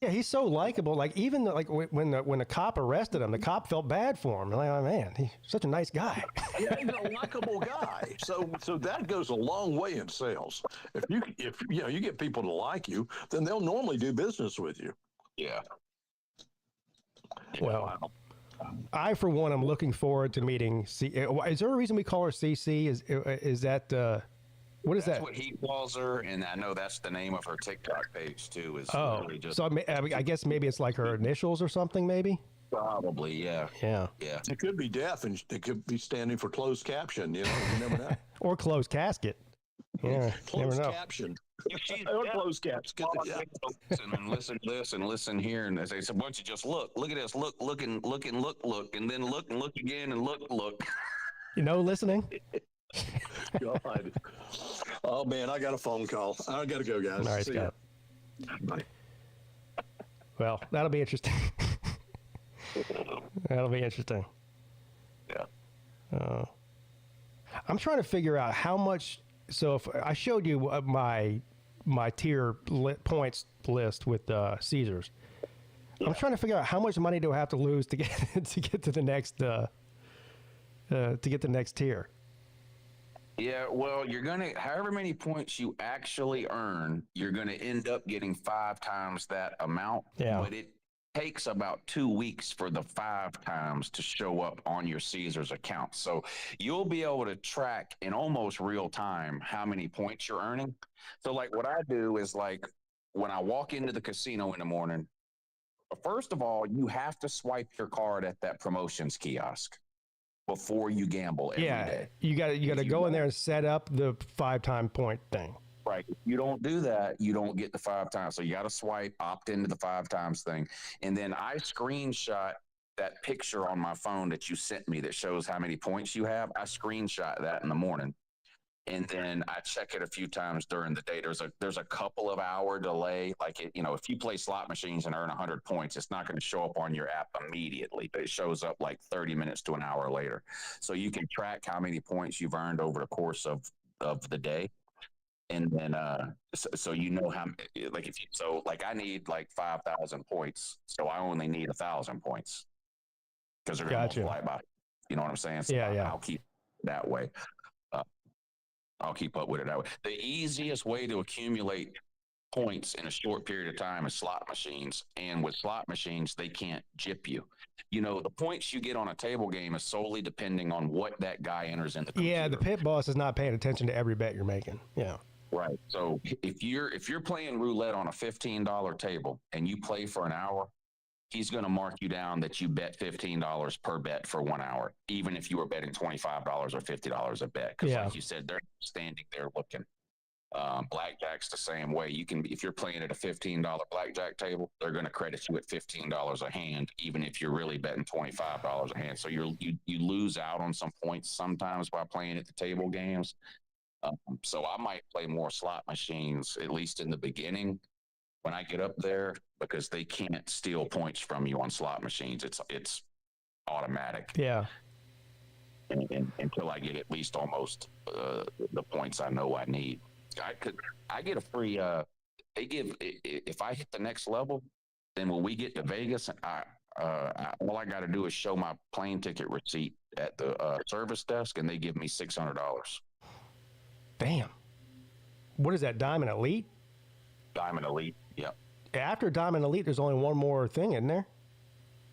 yeah, he's so likable. Like even when the cop arrested him, the cop felt bad for him. Like, oh man, he's such a nice guy. Yeah, he's a likable guy. So that goes a long way in sales. If you get people to like you, then they'll normally do business with you. Yeah. Well, I for one am looking forward to meeting. Is there a reason we call her CC? Is that what is that's that? What he calls her, and I know that's the name of her TikTok page too. So I guess maybe it's like her initials or something. Maybe. Probably, yeah. Yeah. Yeah. It could be deaf, and it could be standing for closed caption. You never know. Or closed casket. Yeah. Closed never know. caption. Or closed caps. And listen to this and listen here. And as they said, why don't you just look at this, look, and then look again and look. Listening. God. Oh man, I got a phone call. I got to go, guys. All right, Scott. Bye. Well, that'll be interesting. That'll be interesting. Yeah. I'm trying to figure out how much. So if I showed you my tier points list with Caesars, I'm trying to figure out how much money do I have to lose to get to the next tier. Yeah, well, you're going to, however many points you actually earn, you're going to end up getting 5 times that amount. Yeah. But it takes about 2 weeks for the 5 times to show up on your Caesars account. So you'll be able to track in almost real time how many points you're earning. So like what I do is like when I walk into the casino in the morning, first of all, you have to swipe your card at that promotions kiosk before you gamble every day. You got to go in there and set up the 5-time point thing. Right. If you don't do that, you don't get the 5 times. So you got to swipe, opt into the 5 times thing. And then I screenshot that picture on my phone that you sent me that shows how many points you have. I screenshot that in the morning. And then I check it a few times during the day. There's a couple of hour delay. Like, if you play slot machines and earn 100 points, it's not going to show up on your app immediately, but it shows up like 30 minutes to an hour later. So you can track how many points you've earned over the course of the day. And then, so how, like I need like 5,000 points. So I only need 1,000 points because they're going to multiply by You know what I'm saying? So Yeah. I'll keep it that way. I'll keep up with it that way. The easiest way to accumulate points in a short period of time is slot machines. And with slot machines, they can't gyp you. You know, the points you get on a table game is solely depending on what that guy enters in the computer. Yeah, the pit boss is not paying attention to every bet you're making. Yeah. Right. So if you're playing roulette on a $15 table and you play for an hour, he's going to mark you down that you bet $15 per bet for 1 hour, even if you were betting $25 or $50 a bet. Because like you said, they're standing there looking. Blackjack's the same way. You can, if you're playing at a $15 blackjack table, they're going to credit you at $15 a hand, even if you're really betting $25 a hand. So you lose out on some points sometimes by playing at the table games. So I might play more slot machines, at least in the beginning, when I get up there, because they can't steal points from you on slot machines. It's automatic. Yeah. And until I get at least almost the points I know I need. I get a free. They give, if I hit the next level, then when we get to Vegas, all I got to do is show my plane ticket receipt at the service desk, and they give me $600. Damn. What is that, Diamond Elite? Diamond Elite, yep. After Diamond Elite, there's only one more thing, isn't there?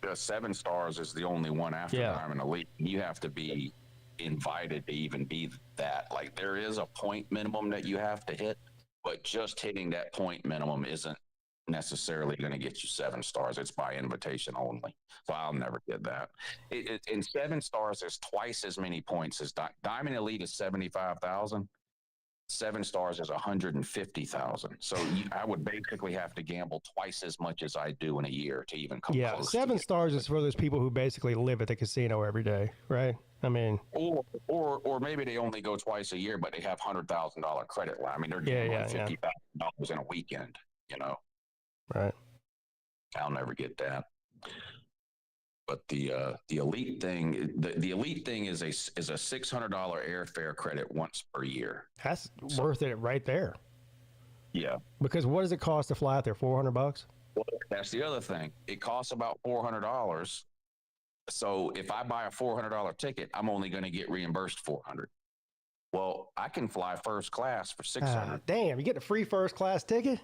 The 7 stars is the only one after Diamond Elite. You have to be invited to even be that. Like, there is a point minimum that you have to hit, but just hitting that point minimum isn't necessarily going to get you 7 stars. It's by invitation only. So I'll never get that. In 7 stars, there's twice as many points as Diamond Elite is 75,000. 7 stars is 150,000. So I would basically have to gamble twice as much as I do in a year to even come close. 7 stars is for those people who basically live at the casino every day, right? I mean, or maybe they only go twice a year, but they have $100,000 credit line. I mean, they're gambling $50,000 in a weekend. You know, right? I'll never get that. But the elite thing, the elite thing is a $600 airfare credit once per year. That's worth it right there. Yeah. Because what does it cost to fly out there? $400? Well, that's the other thing. It costs about $400. So if I buy a $400 ticket, I'm only going to get reimbursed $400. Well, I can fly first class for $600. Damn, you get a free first class ticket?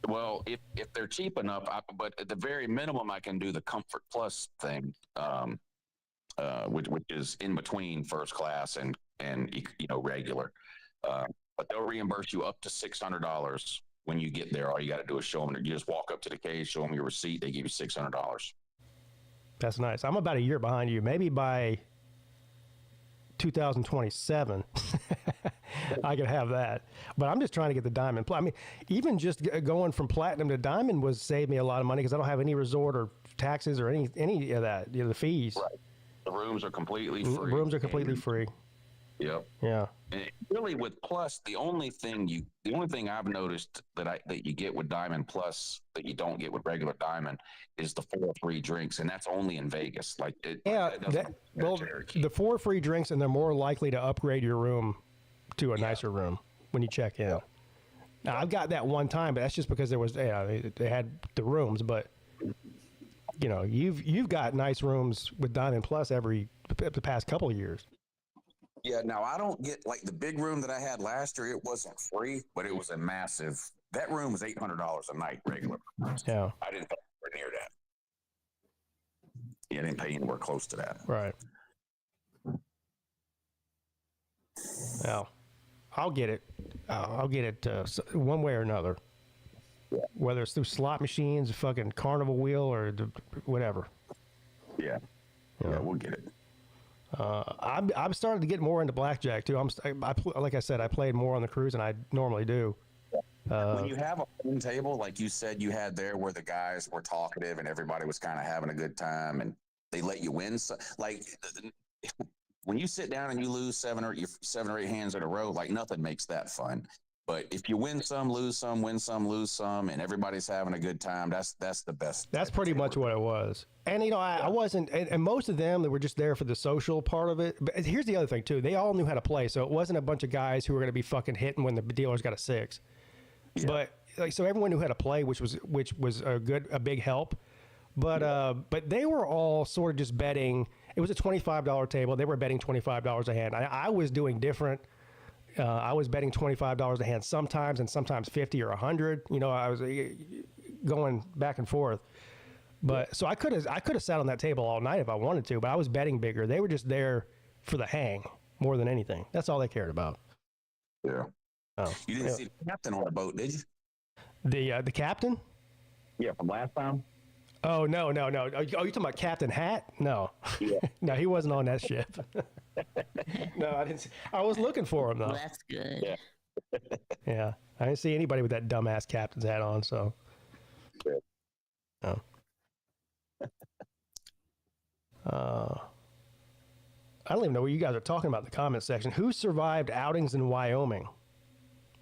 Well, if they're cheap enough, but at the very minimum, I can do the Comfort Plus thing, which is in between first class and regular. But they'll reimburse you up to $600 when you get there. All you got to do is show them. You just walk up to the cage, show them your receipt. They give you $600. That's nice. I'm about a year behind you. Maybe by 2027, I could have that. But I'm just trying to get the Diamond. I mean, even just going from Platinum to Diamond was saved me a lot of money because I don't have any resort or taxes or any of that. The fees. Right. The rooms are completely free. Rooms are completely free. Yep. Yeah. And really, with Plus, the only thing I've noticed that you get with Diamond Plus that you don't get with regular Diamond is the 4 free drinks, and that's only in Vegas. The 4 free drinks, and they're more likely to upgrade your room to a nicer room when you check in. Yeah. Now, I've got that one time, but that's just because there was they had the rooms, but you've got nice rooms with Diamond Plus the past couple of years. Yeah, now I don't get, like, the big room that I had last year, it wasn't free, but it was a massive, that room was $800 a night regular. Yeah. I didn't pay anywhere near that. Yeah, I didn't pay anywhere close to that. Right. Well, I'll get it. I'll get it one way or another. Yeah. Whether it's through slot machines, fucking carnival wheel, or whatever. Yeah. Yeah, we'll get it. I've started to get more into blackjack too. Like I said, I played more on the cruise than I normally do. When you have a fun table, like you said you had there, where the guys were talkative and everybody was kind of having a good time, and they let you win. So, like, when you sit down and you lose 7 or 8 hands in a row, like, nothing makes that fun. But if you win some, lose some, win some, lose some, and everybody's having a good time, that's the best. That's pretty much what it was. And, I wasn't, and most of them, they were just there for the social part of it. But here's the other thing, too. They all knew how to play, so it wasn't a bunch of guys who were going to be fucking hitting when the dealers got a 6. Yeah. But, so everyone knew how to play, which was a big help. But they were all sort of just betting, It was a $25 table. They were betting $25 a hand. I was doing different. I was betting $25 a hand sometimes, and sometimes 50 or 100. You know, I was going back and forth. But so I could have sat on that table all night if I wanted to. But I was betting bigger. They were just there for the hang more than anything. That's all they cared about. Yeah. Oh, you didn't see the captain on the boat, did you? The captain? Yeah, from last time. Oh no! Oh, you talking about Captain Hat? No, Yeah. no, he wasn't on that ship. No, I didn't. I was looking for him though. Well, that's good. Yeah. Yeah, I didn't see anybody with that dumbass captain's hat on. So, oh. I don't even know what you guys are talking about in the comment section. Who survived outings in Wyoming?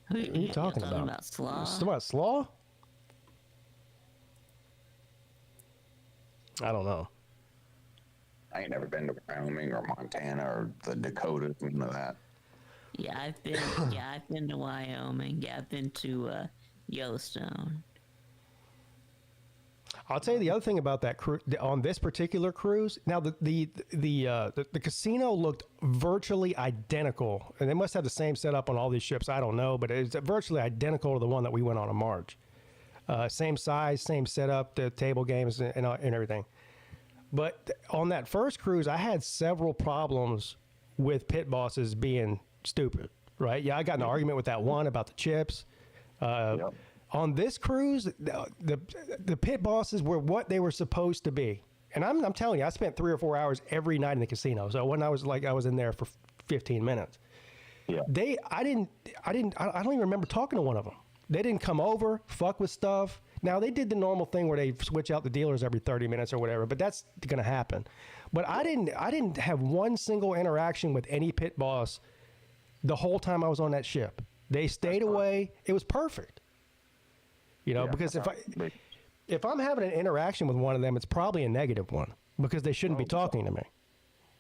Who are you talking about? About Slaw? Talking about Slaw? I don't know. I ain't never been to Wyoming or Montana or the Dakotas, none of that. Yeah, I've been to Wyoming. Yeah, I've been to Yellowstone. I'll tell you the other thing about that on this particular cruise. Now the casino looked virtually identical, and they must have the same setup on all these ships. I don't know, but it's virtually identical to the one that we went on in March. Same size, same setup, the table games and everything. But on that first cruise, I had several problems with pit bosses being stupid. Right? Yeah, I got in an argument with that one about the chips. Yep. On this cruise, the pit bosses were what they were supposed to be. And I'm telling you, I spent 3 or 4 hours every night in the casino. So when I was in there for 15 minutes. Yeah. I don't even remember talking to one of them. They didn't come over, fuck with stuff. Now they did the normal thing where they switch out the dealers every 30 minutes or whatever, but that's going to happen. But I didn't have one single interaction with any pit boss the whole time I was on that ship. They stayed away. It was perfect. You know, because if I'm having an interaction with one of them, it's probably a negative one because they shouldn't be talking to me.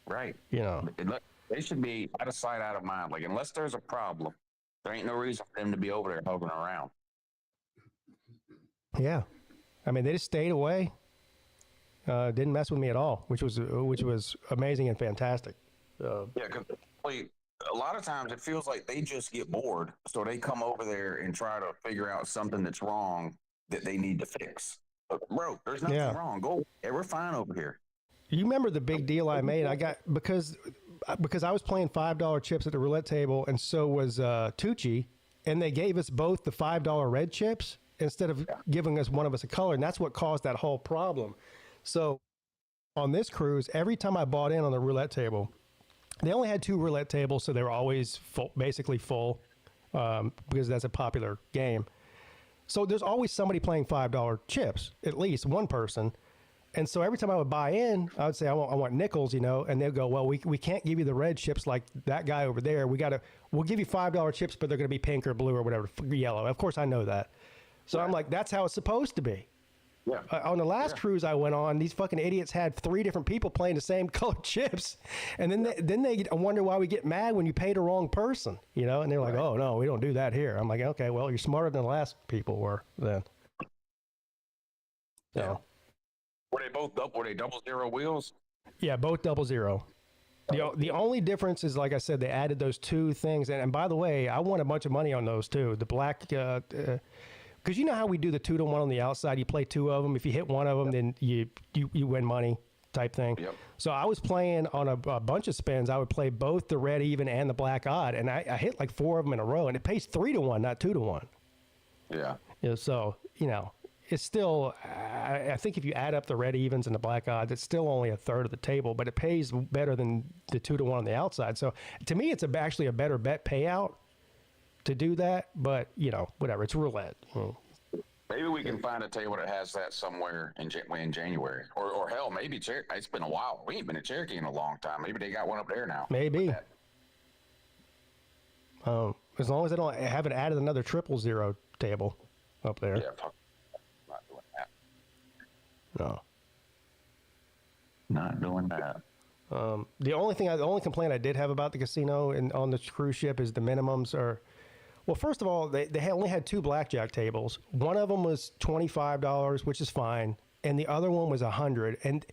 Right. You know, they should be out of sight, out of mind. Like, unless there's a problem, there ain't no reason for them to be over there hovering around. Yeah. I mean, they just stayed away. Didn't mess with me at all, which was amazing and fantastic. Yeah, because a lot of times it feels like they just get bored, so they come over there and try to figure out something that's wrong that they need to fix. But bro, there's nothing wrong. Go. Yeah, we're fine over here. You remember the big deal I made? I got because I was playing $5 chips at the roulette table, and so was Tucci, and they gave us both the $5 red chips instead of giving us one of us a color, and that's what caused that whole problem. So on this cruise, every time I bought in on the roulette table, they only had 2 roulette tables, so they were always full, basically full, because that's a popular game. So there's always somebody playing $5 chips, at least one person. And so every time I would buy in, I would say, I want nickels, you know, and they'd go, well, we can't give you the red chips like that guy over there. We'll give you $5 chips, but they're going to be pink or blue or whatever, yellow. Of course, I know that. So I'm like, that's how it's supposed to be. Yeah. On the last cruise I went on, these fucking idiots had 3 different people playing the same colored chips, and then they wonder why we get mad when you pay the wrong person, you know. And they're like, "Oh no, we don't do that here." I'm like, "Okay, well, you're smarter than the last people were then." So, were they both double 0 wheels? Yeah, both 0. The only difference is, like I said, they added those 2 things, and by the way, I won a bunch of money on those too. The black. Because you know how we do the 2-to-1 on the outside. You play 2 of them. If you hit one of them, then you win money type thing. Yep. So I was playing on a bunch of spins. I would play both the red even and the black odd, and I hit like 4 of them in a row. And it pays 3-to-1, not 2-to-1. Yeah. You know, so it's still. I think if you add up the red evens and the black odds, it's still only a third of the table, but it pays better than the 2-to-1 on the outside. So to me, it's actually a better bet payout to do that, but whatever, it's roulette. Maybe we can find a table that has that somewhere in January, or hell, maybe it's been a while. We ain't been to Cherokee in a long time. Maybe they got one up there now. Maybe. As long as they haven't added another 000 table up there. Yeah, not doing that. No, not doing that. The only complaint I did have about the casino and on the cruise ship is the minimums are. Well, first of all, they only had 2 blackjack tables. One of them was $25, which is fine, and the other one was $100. And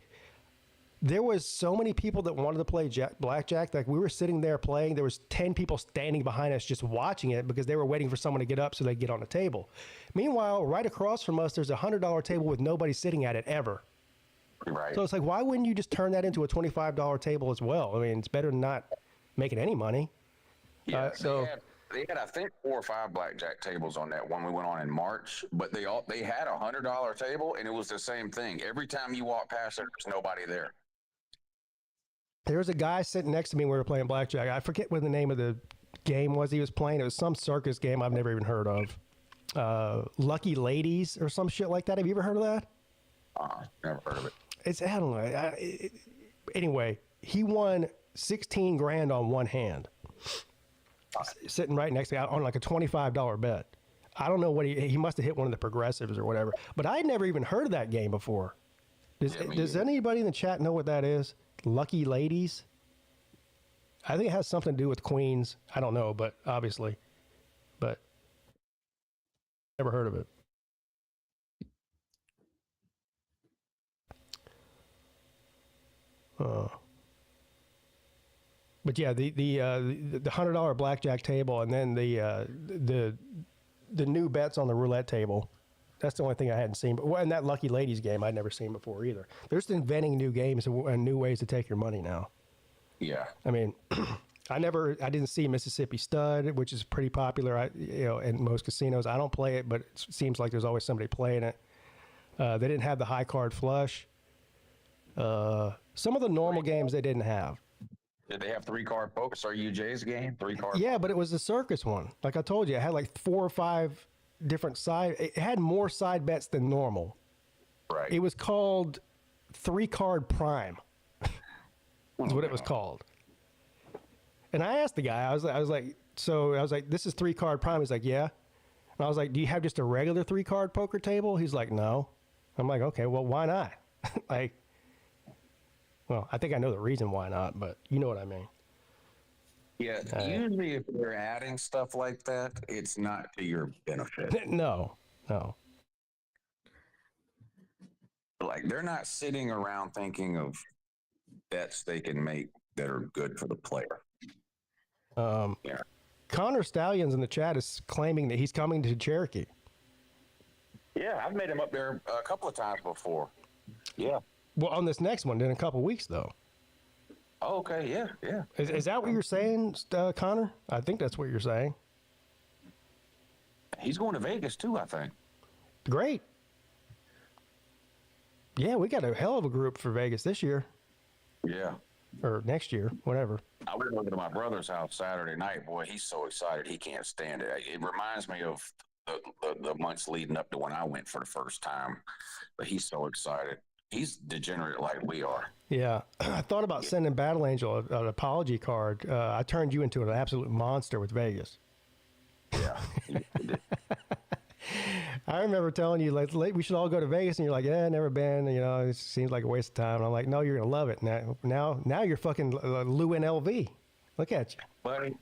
there was so many people that wanted to play blackjack. Like we were sitting there playing. There was 10 people standing behind us just watching it because they were waiting for someone to get up so they get on the table. Meanwhile, right across from us, there's a $100 table with nobody sitting at it ever. Right. So it's like, why wouldn't you just turn that into a $25 table as well? I mean, it's better than not making any money. Yeah. They had, I think, 4 or 5 blackjack tables on that one we went on in March, but they had a $100 table, and it was the same thing. Every time you walk past it, there's nobody there. There was a guy sitting next to me when we were playing blackjack. I forget what the name of the game was he was playing. It was some circus game I've never even heard of. Lucky Ladies or some shit like that. Have you ever heard of that? Never heard of it. I don't know. Anyway, he won 16 grand on one hand. Sitting right next to me on like a $25 bet. I don't know what he must have hit one of the progressives or whatever. But I had never even heard of that game before. Does anybody in the chat know what that is? Lucky Ladies? I think it has something to do with Queens. I don't know, but obviously. But never heard of it. But yeah, the $100 blackjack table, and then the new bets on the roulette table. That's the only thing I hadn't seen. But and that Lucky Ladies game I'd never seen before either. They're just inventing new games and new ways to take your money now. Yeah. I mean, I didn't see Mississippi Stud, which is pretty popular. In most casinos. I don't play it, but it seems like there's always somebody playing it. They didn't have the high card flush. Some of the normal games they didn't have. Did they have 3-card poker? UJ's game? 3-card? Yeah, but it was the circus one. Like I told you, it had like 4 or 5 different side. It had more side bets than normal. Right. It was called 3-card prime. That's what it was called. And I asked the guy. I was like, this is 3-card prime. He's like, yeah. And I was like, do you have just a regular 3-card poker table? He's like, no. I'm like, okay, well, why not? Well, I think I know the reason why not, but you know what I mean. Yeah, usually if they're adding stuff like that, it's not to your benefit. No. Like, they're not sitting around thinking of bets they can make that are good for the player. Yeah. Connor Stallions in the chat is claiming that he's coming to Cherokee. Yeah, I've made him up there a couple of times before. Yeah. Well, on this next one, in a couple of weeks, though. Oh, okay, yeah. Is that what you're saying, Connor? I think that's what you're saying. He's going to Vegas, too, I think. Great. Yeah, we got a hell of a group for Vegas this year. Yeah. Or next year, whatever. I was looking at my brother's house Saturday night. Boy, he's so excited. He can't stand it. It reminds me of the months leading up to when I went for the first time. But he's so excited. He's degenerate like we are. Yeah. I thought about sending Battle Angel an apology card. I turned you into an absolute monster with Vegas. Yeah. I remember telling you, like, we should all go to Vegas, and you're like, yeah, never been. It seems like a waste of time. And I'm like, no, you're going to love it. Now you're fucking Lou in LV. Look at you. Buddy,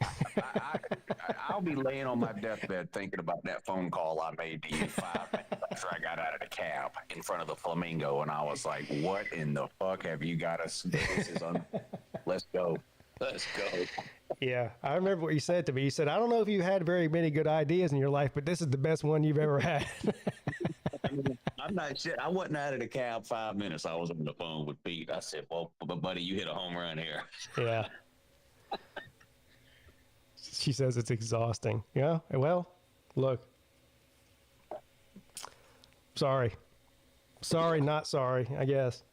I'll be laying on my deathbed thinking about that phone call I made to you 5 minutes after I got out of the cab in front of the Flamingo, and I was like, what in the fuck have you got us? Let's go. Let's go. Yeah, I remember what you said to me. You said, I don't know if you had very many good ideas in your life, but this is the best one you've ever had. I'm not shit. I wasn't out of the cab 5 minutes. I was on the phone with Pete. I said, well, buddy, you hit a home run here. Yeah. She says it's exhausting. Yeah, well, look. Sorry, not sorry, I guess.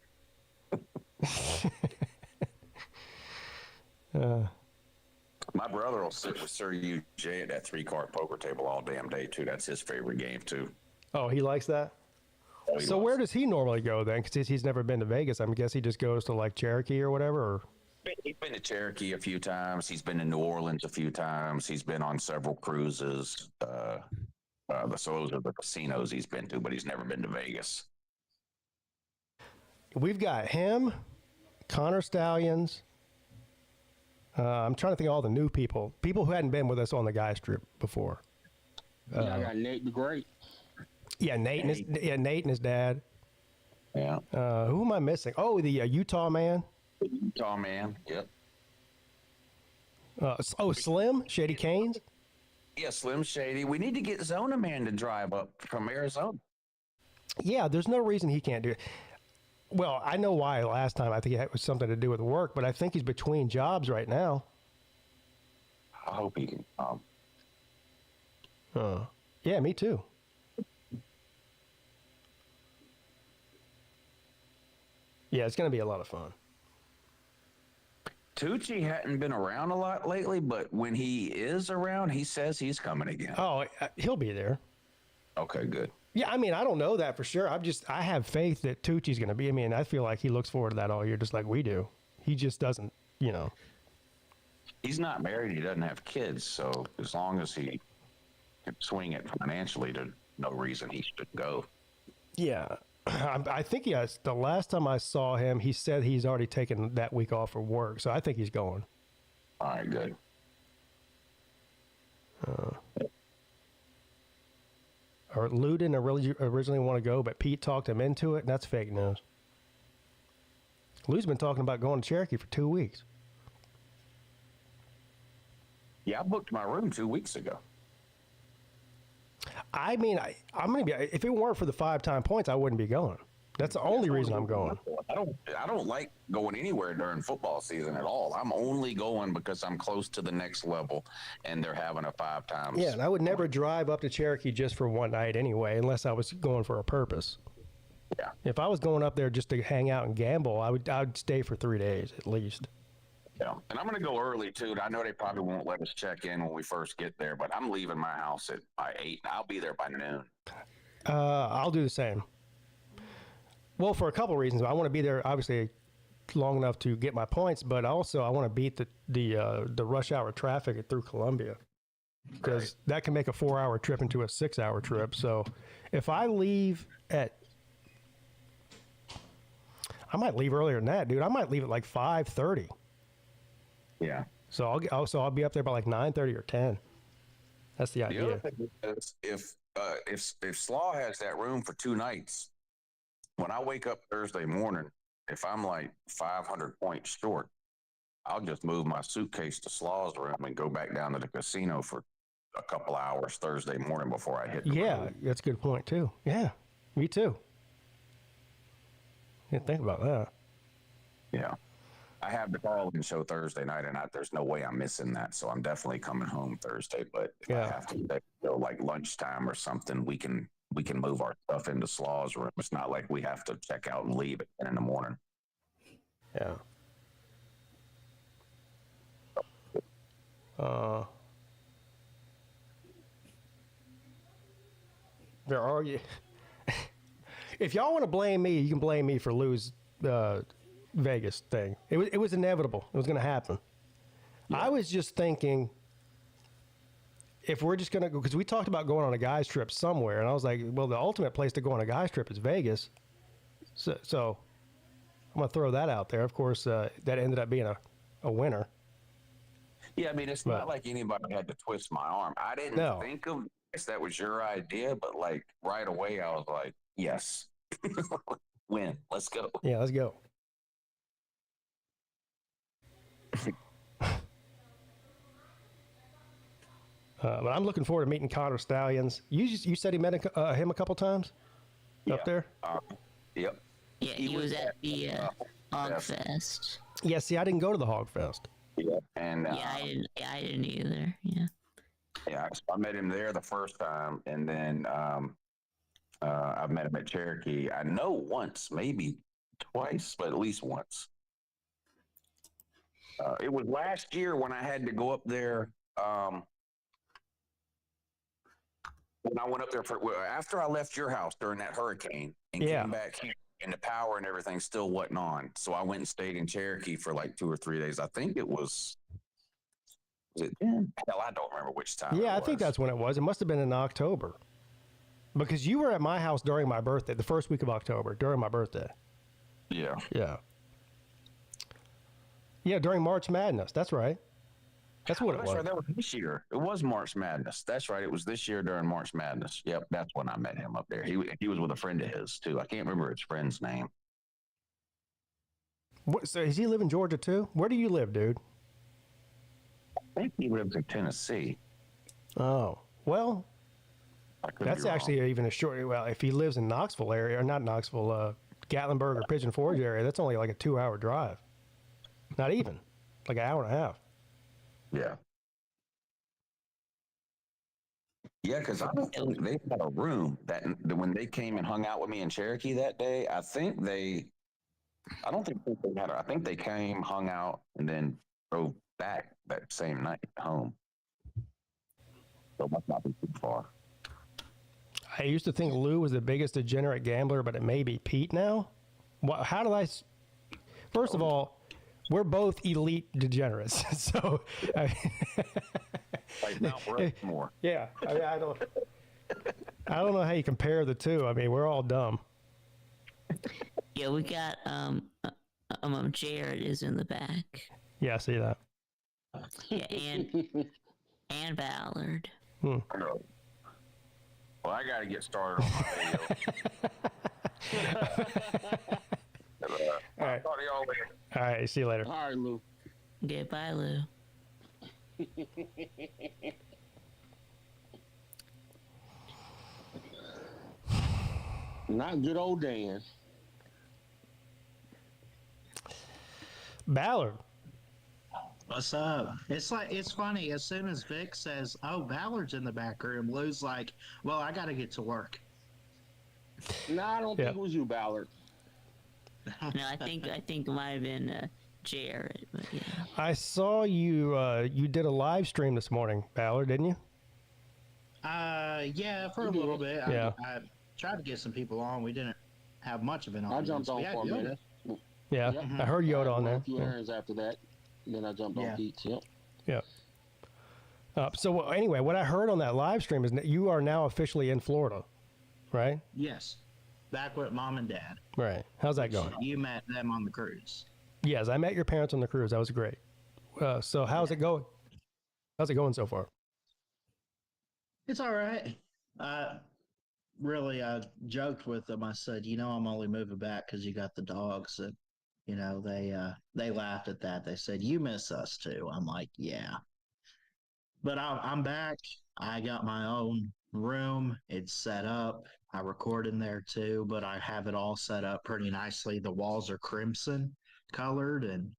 My brother will sit with Sir UJ at that 3-card poker table all damn day, too. That's his favorite game, too. Oh, he likes that? Oh, so where does he normally go, then? Because he's never been to Vegas. I guess he just goes to, like, Cherokee or whatever, or... He's been to Cherokee a few times. He's been to New Orleans a few times. He's been on several cruises. So those are the casinos he's been to, but he's never been to Vegas. We've got him, Connor Stallions. I'm trying to think of all the new people who hadn't been with us on the guys trip before. I got Nate the Great. Yeah, Nate and his dad. Yeah. Who am I missing? Oh, the Utah man. Utah man. Yep. Slim Shady Canes. Yeah, Slim Shady. We need to get Zona Man to drive up from Arizona. Yeah, there's no reason he can't do it. Well, I know why last time. I think it was something to do with work, but I think he's between jobs right now. I hope he can. Yeah, me too. Yeah, it's going to be a lot of fun. Tucci hadn't been around a lot lately, but when he is around, he says he's coming again. Oh, he'll be there. Okay, good. Yeah, I mean, I don't know that for sure. I have faith that Tucci's going to be. I mean, I feel like he looks forward to that all year, just like we do. He just doesn't, He's not married. He doesn't have kids. So as long as he can swing it financially, there's no reason he should go. Yeah. I think he has. The last time I saw him, he said he's already taken that week off for work. So I think he's going. All right, good. Or Lou didn't originally want to go, but Pete talked him into it, and that's fake news. Lou's been talking about going to Cherokee for 2 weeks. Yeah, I booked my room 2 weeks ago. I mean, I'm going to be. If it weren't for the 5-time points, I wouldn't be going. That's the only reason I'm going. I don't like going anywhere during football season at all. I'm only going because I'm close to the next level, and they're having a 5 times. Yeah, and I would never drive up to Cherokee just for one night anyway, unless I was going for a purpose. Yeah. If I was going up there just to hang out and gamble, I'd stay for 3 days at least. Yeah, and I'm going to go early too. I know they probably won't let us check in when we first get there, but I'm leaving my house by 8. I'll be there by noon. I'll do the same. Well, for a couple of reasons. I want to be there, obviously, long enough to get my points, but also I want to beat the rush hour traffic through Columbia, because that can make a 4-hour trip into a 6-hour trip. So if I leave I might leave earlier than that, dude. I might leave at like 5:30. Yeah. So I'll be up there by like 9:30 or 10. That's the idea. The other thing is if Slaw has that room for 2 nights, when I wake up Thursday morning, if I'm like 500 points short, I'll just move my suitcase to Slaw's room and go back down to the casino for a couple hours Thursday morning before I hit the road. That's a good point too. Yeah, me too. Didn't think about that. Yeah. I have the call-in show Thursday night, and there's no way I'm missing that. So I'm definitely coming home Thursday. But if I have to go like lunchtime or something, we can move our stuff into Slaw's room. It's not like we have to check out and leave at 10 in the morning. Yeah. There are you. If y'all want to blame me, you can blame me for Lou's Vegas thing. It was inevitable. It was going to happen. Yeah. I was just thinking, if we're just going to go, because we talked about going on a guys trip somewhere, and I was like, well, the ultimate place to go on a guys trip is Vegas. So I'm going to throw that out there. Of course, that ended up being a winner. Yeah, I mean, it's not like anybody had to twist my arm. I didn't think of this. That was your idea, but like right away, I was like, yes. Win. Let's go. Yeah, let's go. But I'm looking forward to meeting Connor Stallions. You said he met him a couple times up there? Yep. Yeah, he was at the Hog Fest. Yeah, see, I didn't go to the Hog Fest. Yeah, and I didn't either. Yeah. Yeah, I met him there the first time, and then I met him at Cherokee. I know once, maybe twice, but at least once. It was last year when I had to go up there. When I went up there after I left your house during that hurricane and came back here, and the power and everything still wasn't on. So I went and stayed in Cherokee for like 2 or 3 days. I think it was it? Hell, I don't remember which time. Yeah, I think that's when it was. It must have been in October, because you were at my house during my birthday, the first week of October, during my birthday. Yeah. Yeah. Yeah, during March Madness. That's right. That's what it That's was. right. That was this year. It was March Madness. That's right. It was this year during March Madness. Yep, that's when I met him up there. He was with a friend of his too. I can't remember his friend's name. So does he live in Georgia too? Where do you live, dude? I think he lives in Tennessee. Oh, well, I could that's be wrong. actually even a short. Well, if he lives in Knoxville area, or not Knoxville, Gatlinburg or Pigeon Forge area, that's only like a 2-hour drive. Not even, like an hour and a half. Yeah. Yeah, because I don't think they had a room that when they came and hung out with me in Cherokee that day. I don't think they had. I think they came, hung out, and then drove back that same night home. So it must not be too far. I used to think Lou was the biggest degenerate gambler, but it may be Pete now. How did I? First of all, we're both elite degenerates, so. Like Mount Rushmore. Yeah, I mean, I don't know how you compare the two. I mean, we're all dumb. Yeah, we got Jared is in the back. Yeah, I see that. Yeah, and Ballard. Well, I got to get started on my video. All right. Talk to y'all later. All right, see you later. All right, Lou. Okay, bye, Lou. Not good old Dan. Ballard. What's up? It's funny. As soon as Vic says, "Oh, Ballard's in the back room," Lou's like, "Well, I got to get to work." No, I don't think it was you, Ballard. No, I think it might have been Jared, but yeah. I saw you. You did a live stream this morning, Ballard, didn't you? Yeah, for a little bit. Yeah. I tried to get some people on. We didn't have much of an I audience. jumped on We had for a Yoda. minute. Yeah, Yep. I heard Yoda I on ran there. a few errands after that. Then I jumped on Pete's. Yep. Yeah. So anyway, what I heard on that live stream is that you are now officially in Florida, right? Yes, back with Mom and Dad. Right. How's that going? You met them on the cruise. Yes, I met your parents on the cruise. That was great. So how's it going? How's it going so far? It's all right. Really, I joked with them. I said, I'm only moving back because you got the dogs, and they laughed at that. They said, "You miss us too." I'm like, "Yeah," but I'm back. I got my own room. It's set up. I record in there too, but I have it all set up pretty nicely. The walls are crimson colored, and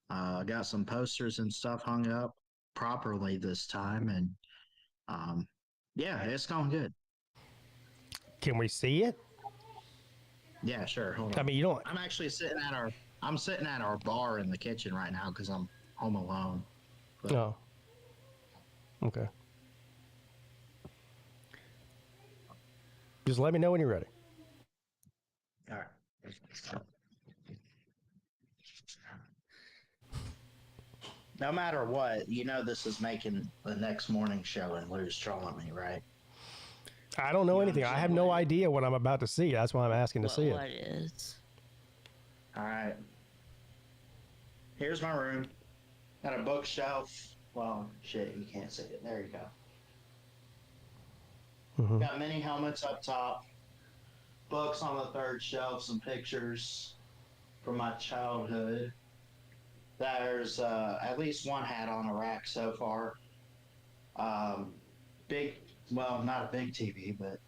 I got some posters and stuff hung up properly this time, and yeah, it's going good. Can we see it? Yeah, sure. Hold on. I mean, you don't. I'm actually sitting at our bar in the kitchen right now because I'm home alone. But No. Okay. Just let me know when you're ready. all right. No matter what, this is making the next morning show and Lou's trolling me, right? I don't know anything. I have no idea what I'm about to see. That's why I'm asking to see What it. is? All right. Here's my room. Got a bookshelf. Well, shit, you can't see it. There you go. Mhm. Got mini helmets up top. Books on the third shelf. Some pictures from my childhood. There's at least one hat on a rack so far. Well, not a big TV, but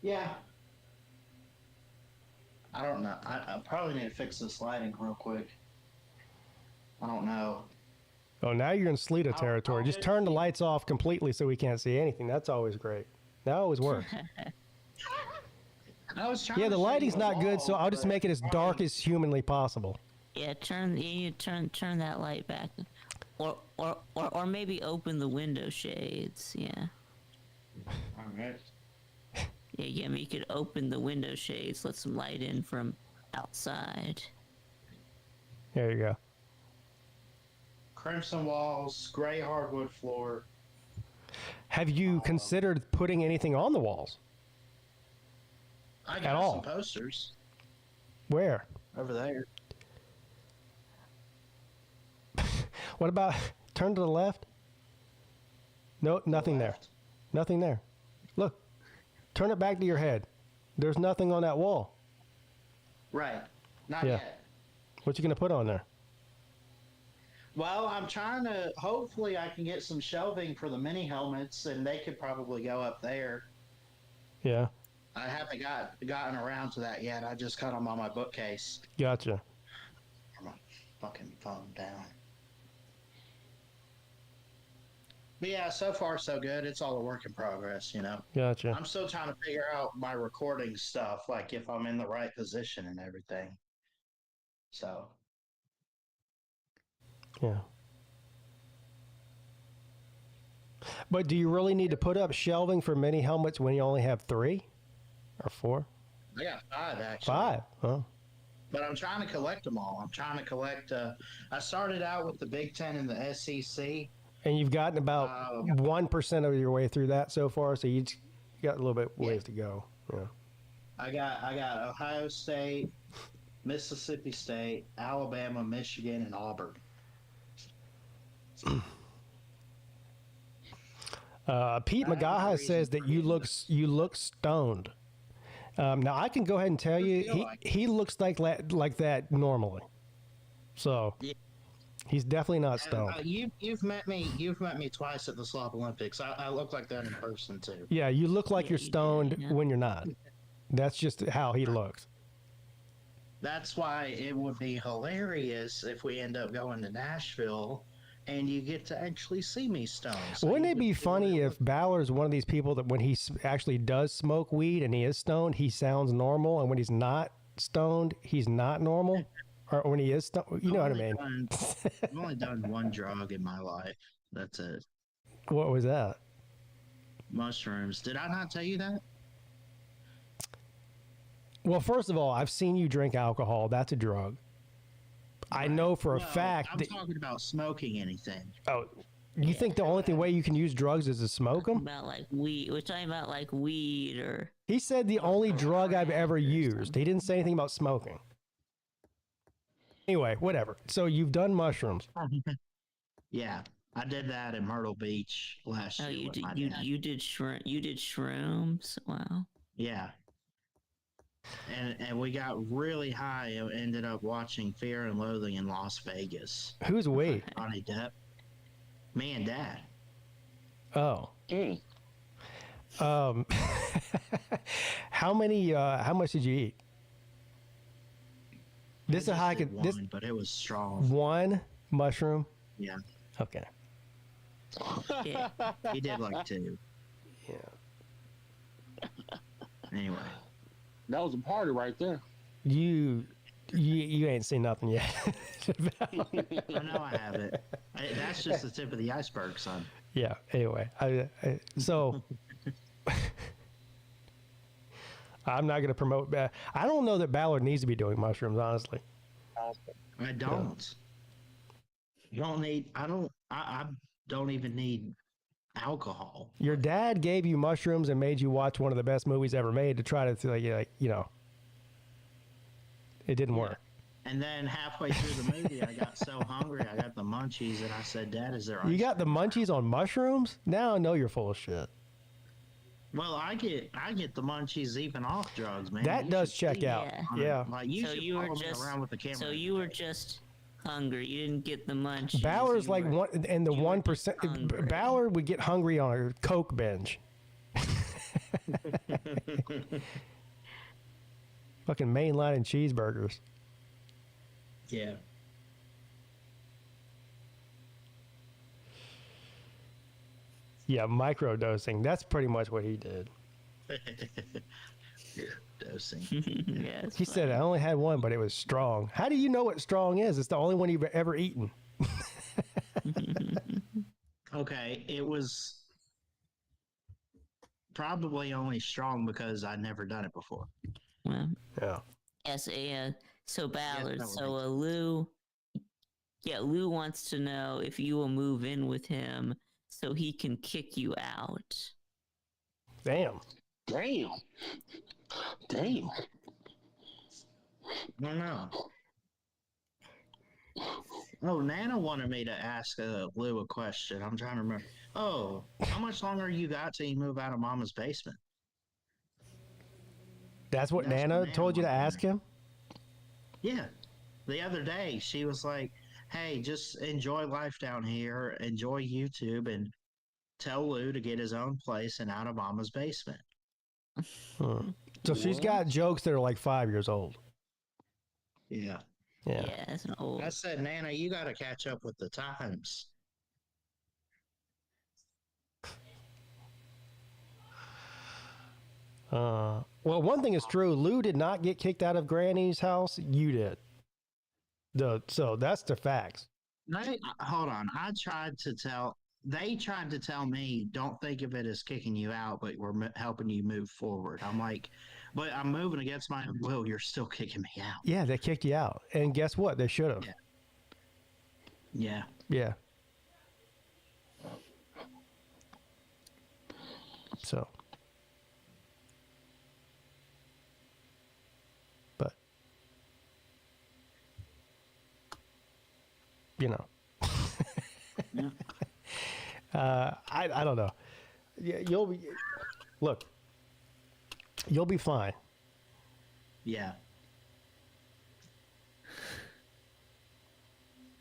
yeah. I don't know. I probably need to fix this lighting real quick. I don't know. Oh, now you're in Sleeta territory. Just turn the lights off completely so we can't see anything. That's always great. That always works. I was trying Yeah, to the show lighting's you not good, walls, so I'll just but- make it as dark as humanly possible. Yeah, turn that light back, or maybe open the window shades. Yeah. All right. Yeah, you could open the window shades, let some light in from outside. There you go. Crimson walls, gray hardwood floor. Have you considered putting anything on the walls? I got all? some posters Where? over there. What about Turn to the left. No, nothing there. Left. Nothing there. Look. Turn it back to your head. There's nothing on that wall. Right. Not Yeah. yet. What you gonna put on there? Well, I'm trying to. Hopefully, I can get some shelving for the mini helmets, and they could probably go up there. Yeah. I haven't gotten around to that yet. I just got them on my bookcase. Gotcha. Turn my fucking phone down. But yeah, so far so good. It's all a work in progress, you know. Gotcha. I'm still trying to figure out my recording stuff, like if I'm in the right position and everything. So Yeah. But do you really need to put up shelving for mini helmets when you only have 3 or 4? I got 5 actually. 5. Oh. But I'm trying to collect them all. I'm trying to collect. I started out with the Big Ten and the SEC. And you've gotten about 1% of your way through that so far, so you got a little bit ways to go. Yeah. I got Ohio State, Mississippi State, Alabama, Michigan, and Auburn. Pete McGaha says that you look stoned. Now I can go ahead and tell you he looks like that normally. So he's definitely not stoned. You've met me twice at the Slop Olympics. I look like that in person too. Yeah, you look like you're stoned when you're not. That's just how he looks. That's why it would be hilarious if we end up going to Nashville and you get to actually see me stoned. So Wouldn't it be funny if Balor's one of these people that when he actually does smoke weed and he is stoned, he sounds normal, and when he's not stoned, he's not normal? Or when he is stoned, you know what I mean? I've only done one drug in my life. That's it. What was that? Mushrooms. Did I not tell you that? Well, first of all, I've seen you drink alcohol. That's a drug. I know for a fact I'm that. talking about smoking anything. Oh, you think the only way you can use drugs is to smoke them? About like weed. We're talking about like weed or. He said the only drug I've ever used. He didn't say anything about smoking. Anyway, whatever. So you've done mushrooms. Yeah, I did that in Myrtle Beach last year. You with did my you dad. you did shrooms. Wow. Yeah. And we got really high and ended up watching Fear and Loathing in Las Vegas. Who's we? Johnny Depp. Me and Dad. Oh. How much did you eat? This is how I could. This But it was strong. one mushroom. Yeah. Okay. Yeah. He did like 2. Yeah. Anyway. That was a party right there. You ain't seen nothing yet. I know I have it. That's just the tip of the iceberg, son. Yeah. Anyway, so I'm not going to promote. I don't know that Ballard needs to be doing mushrooms, honestly. I don't. You don't need. I don't even need alcohol. Your dad gave you mushrooms and made you watch one of the best movies ever made to try to like it didn't work. And then halfway through the movie, I got so hungry, I got the munchies, and I said, "Dad, is there?" You ice got the cream?" munchies on mushrooms? Now I know you're full of shit. Well, I get the munchies even off drugs, man. That You does should check see out. me. Yeah. Like you So should you were follow me just- around with the camera. So you were just hungry. You didn't get the munchies. Ballard's You like were- one, and the you were 1%. hungry. Ballard would get hungry on a Coke binge. Fucking mainline and cheeseburgers. Yeah. Yeah, micro dosing. That's pretty much what he did. Dosing. Yeah, it's He said, I only had one, but it was strong. How do you know what strong is? It's the only one you've ever eaten. Okay, it was probably only strong because I'd never done it before. Well, Yeah. yes, so Ballard, that so would Lou wants to know if you will move in with him so he can kick you out. Damn. Damn. Damn. I don't know. Oh, Nana wanted me to ask Lou a question. I'm trying to remember. Oh, how much longer you got till you move out of Mama's basement? That's what Nana told you to ask him? Yeah. The other day, she was like, hey, just enjoy life down here, enjoy YouTube, and tell Lou to get his own place and out of Mama's basement. So she's got jokes that are like 5 years old. Yeah. Yeah. Yeah, that's an old. I said, Nana, you got to catch up with the times. Well, one thing is true. Lou did not get kicked out of Granny's house. You did. So that's the facts. Hold on. They tried to tell me, don't think of it as kicking you out, but we're helping you move forward. I'm like, but I'm moving against my will. You're still kicking me out. Yeah, they kicked you out. And guess what? They should have. Yeah. Yeah. So. But. You know. Yeah. I don't know. You'll be, look, you'll be fine. Yeah.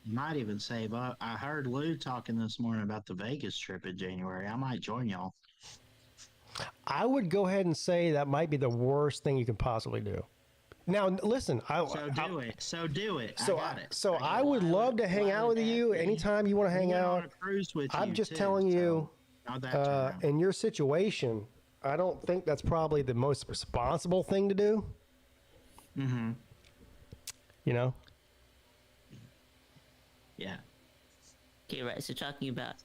Might even save up. I heard Lou talking this morning about the Vegas trip in January. I might join y'all. I would go ahead and say that might be the worst thing you could possibly do. Now, listen. So do it. So I would love to hang out with you anytime you want to hang out. I'm just telling you, in your situation, I don't think that's probably the most responsible thing to do. Mm-hmm. You know? Yeah. Okay, right. So talking about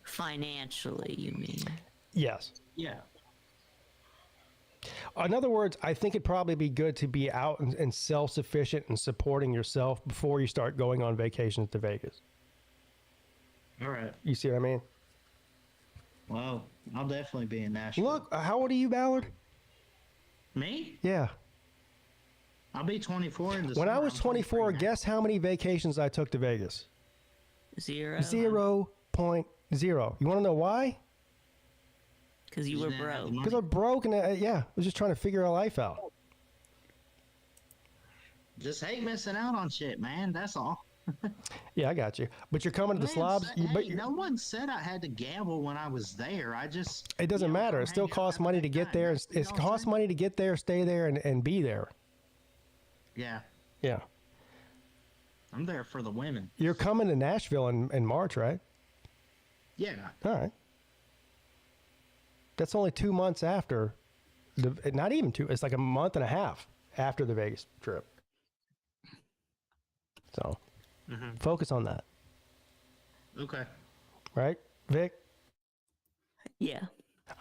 financially, you mean? Yes. Yeah. In other words, I think it'd probably be good to be out and self-sufficient and supporting yourself before you start going on vacations to Vegas. All right. You see what I mean? Well, I'll definitely be in Nashville. Look, how old are you, Ballard? Me? Yeah. I'll be 24 in December. When I was 24, guess how many vacations I took to Vegas? 0. 0.0. You want to know why? Because you were broke. Because I'm broke and I was just trying to figure our life out. Just hate missing out on shit, man. That's all. Yeah, I got you. But you're coming to the slobs. No one said I had to gamble when I was there. It doesn't matter. It still costs money to get there. It costs money to get there, stay there, and be there. Yeah. Yeah. I'm there for the women. You're coming to Nashville in March, right? Yeah. All right. That's only 2 months after. Not even 2. It's like a month and a half after the Vegas trip. So, focus on that. Okay. Right, Vic? Yeah.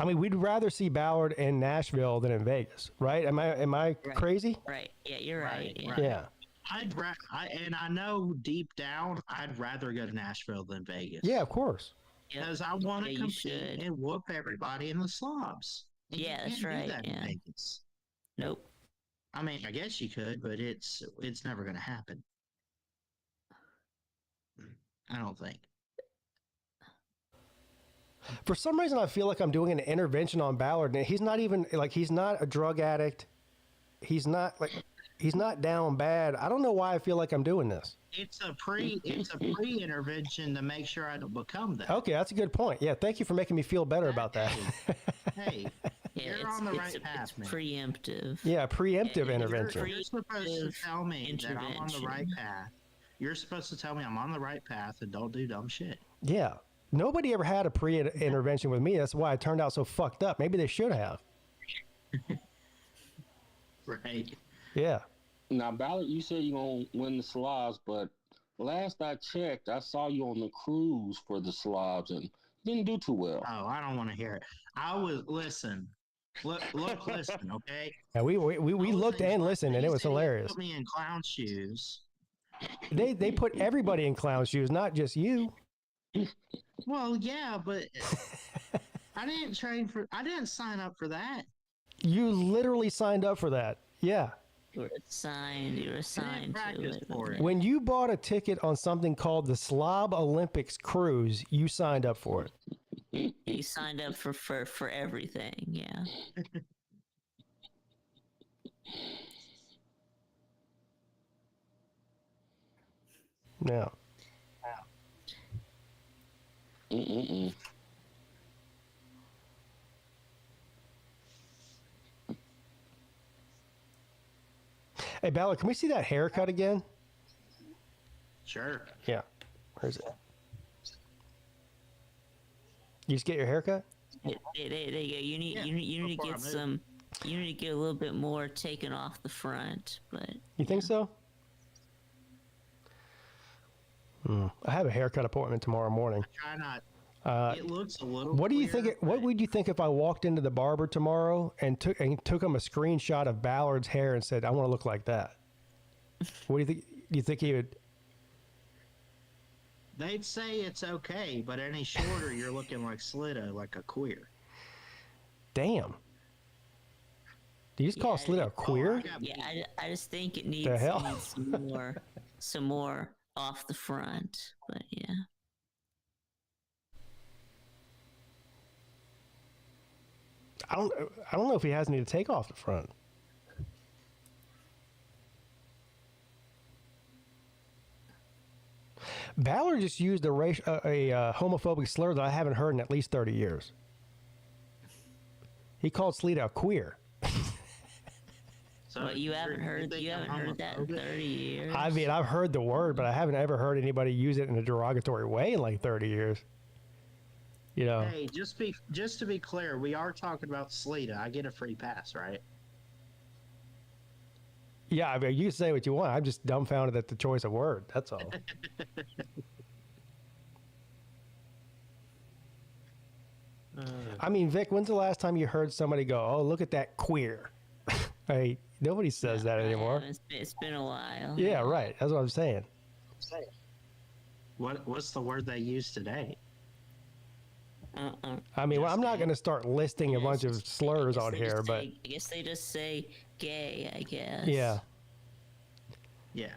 I mean, we'd rather see Ballard in Nashville than in Vegas, right? Am I right. crazy? Right. Yeah, you're right. Yeah. Yeah. And I know deep down, I'd rather go to Nashville than Vegas. Yeah, of course. Because I want to compete and whoop everybody in the slobs. And yeah, that's right. Yeah. Vegas. Nope. I mean, I guess you could, but it's never going to happen. I don't think. For some reason, I feel like I'm doing an intervention on Ballard, and he's not even he's not a drug addict. He's not down bad. I don't know why I feel like I'm doing this. It's a pre-intervention to make sure I don't become that. Okay, that's a good point. Yeah, thank you for making me feel better about that. Hey, yeah, you're on the right path, man. Preemptive. Yeah, preemptive intervention. You're supposed to tell me that I'm on the right path. You're supposed to tell me I'm on the right path and don't do dumb shit. Yeah. Nobody ever had a pre-intervention with me. That's why I turned out so fucked up. Maybe they should have. Right. Yeah. Now, Ballard, you said you're going to win the slobs, but last I checked, I saw you on the cruise for the slobs and didn't do too well. Oh, I don't want to hear it. Listen, okay? Yeah, we looked and listened, and it was hilarious. Put me in clown shoes. They put everybody in clown shoes, not just you. Well, yeah, but I didn't sign up for that. You literally signed up for that. Yeah. You were assigned to it. For it. When you bought a ticket on something called the Slob Olympics cruise, you signed up for it. You signed up for everything, yeah. Yeah. Hey, Ballard, can we see that haircut again? Sure. Yeah. Where's it? You just get your haircut? There you go. You need to before I get move. some. You need to get a little bit more taken off the front, but You think so? I have a haircut appointment tomorrow morning. Try not. Uh, It looks a little. what do you clear, think? What would you think if I walked into the barber tomorrow and took him a screenshot of Ballard's hair and said, "I want to look like that"? What do you think? Do you think he would? They'd say it's okay, but any shorter, you're looking like Slitto, like a queer. Damn. Do you just call Yeah, Slitto a queer? I just think it needs, The hell? some more off the front. But yeah, I don't know if he has any to take off the front. Ballard just used a homophobic slur that I haven't heard in at least 30 years. He called Slita a queer. So but you haven't heard that in 30 years. I mean, I've heard the word, but I haven't ever heard anybody use it in a derogatory way in like 30 years. You know. Hey, just to be clear, we are talking about Slita. I get a free pass, right? Yeah, I mean, you say what you want. I'm just dumbfounded at the choice of word. That's all. I mean, Vic, when's the last time you heard somebody go, "Oh, look at that queer"? Hey, nobody says that anymore. It's been a while. Yeah, right. That's what I'm saying. What's the word they use today? I mean, well, I'm not going to start listing a bunch of slurs on here, but I guess they just say gay. I guess. yeah, Yeah.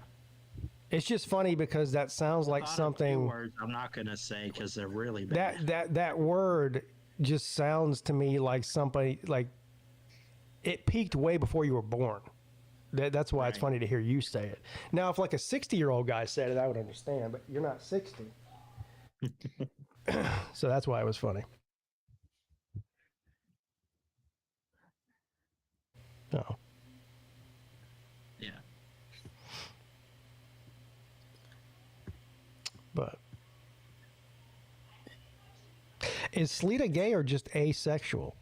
it's just funny because that sounds like Thought of two something words I'm not gonna say because they're really bad. that word just sounds to me like somebody like it peaked way before you were born. That's why it's Right. funny to hear you say it. Now, if like a 60-year-old guy said it, I would understand, but you're not 60. So that's why it was funny. Oh. Yeah. But is Slita gay or just asexual?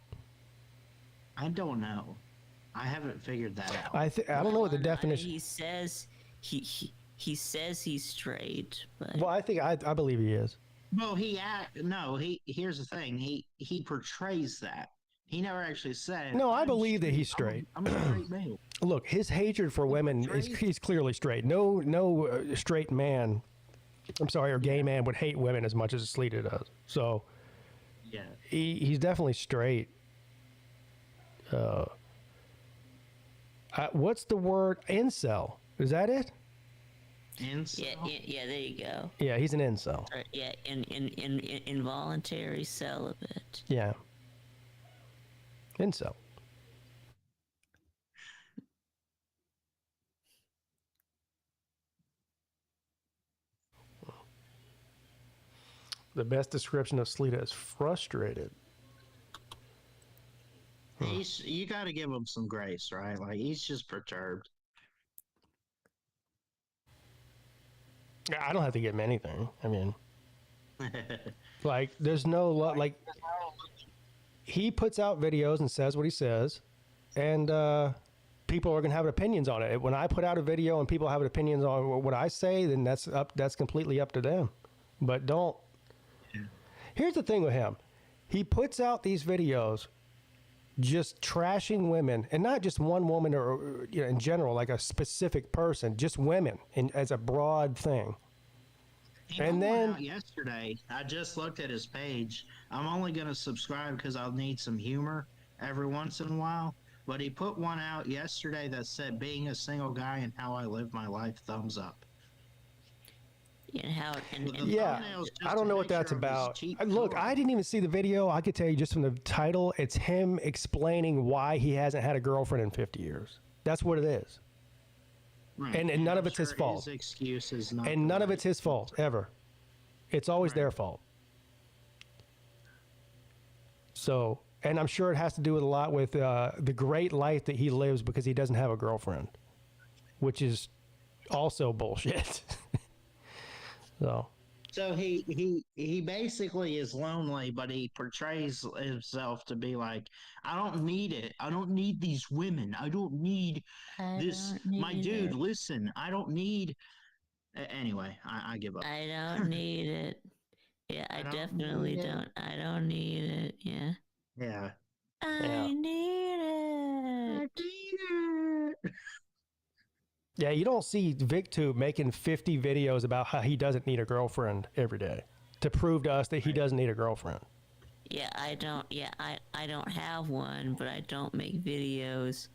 I don't know. I haven't figured that out. I don't know what the No, definition. He says he says he's straight, but Well, I think I believe he is. Well, here's the thing. He portrays that. He never actually said. No, I "I'm believe that straight. he's straight." I'm a straight male. Look, his hatred for women is he's clearly straight. No straight man, I'm sorry, or gay man would hate women as much as Slita does. So Yeah. he's definitely straight. What's the word? Incel. Is that it? yeah, there you go. Yeah, he's an incel. Yeah, involuntary celibate. Yeah. Incel. The best description of Slita is frustrated. You got to give him some grace, right? Like he's just perturbed. I don't have to give him anything. I mean, like, there's no like. He puts out videos and says what he says, and people are gonna have opinions on it. When I put out a video and people have opinions on what I say, then that's completely up to them. But don't. Here's the thing with him: he puts out these videos, just trashing women, and not just one woman or in general, like a specific person, just women, as a broad thing. And then yesterday, I just looked at his page. I'm only going to subscribe because I'll need some humor every once in a while. But he put one out yesterday that said, "Being a single guy and how I live my life, thumbs up." And how? And Yeah, I don't know what that's about. Look, I didn't even see the video. I could tell you just from the title, it's him explaining why he hasn't had a girlfriend in 50 years. That's what it is. Right. And none of it's his fault. His excuse is not. And none of it's his fault, ever. It's always their fault. So, and I'm sure it has to do with a lot with the great life that he lives because he doesn't have a girlfriend, which is also bullshit. So he basically is lonely, but he portrays himself to be like, I don't need it. I don't need these women. I don't need this. My dude, listen, I don't need. Anyway, I give up. I don't need it. Yeah, I definitely don't. I don't need it. Yeah. Yeah. I need it. I need it. yeah, you don't see VicTube making 50 videos about how he doesn't need a girlfriend every day to prove to us that he doesn't need a girlfriend. Yeah, I don't. Yeah, I don't have one, but I don't make videos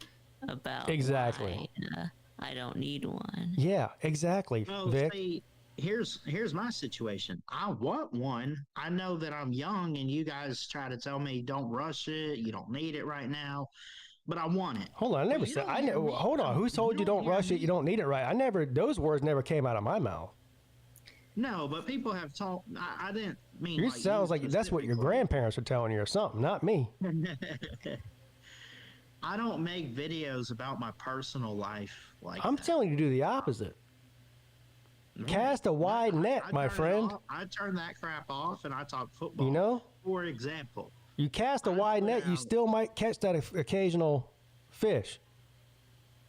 about Exactly. why, I don't need one. Yeah, exactly. Well, Vic. see, here's my situation. I want one. I know that I'm young, and you guys try to tell me don't rush it. You don't need it right now, but I want it. Hold on, I never said. I know. Hold on, who told you don't rush it? You don't need it, right? I never. Those words never came out of my mouth. No, but people have told. I didn't mean. You sounds like that's what your grandparents are telling you or something, not me. I don't make videos about my personal life like I'm that. telling you to do the opposite. Cast a wide net, my friend. I turn that crap off and I talk football. You know? For example. You cast a wide net, you still might catch that occasional fish.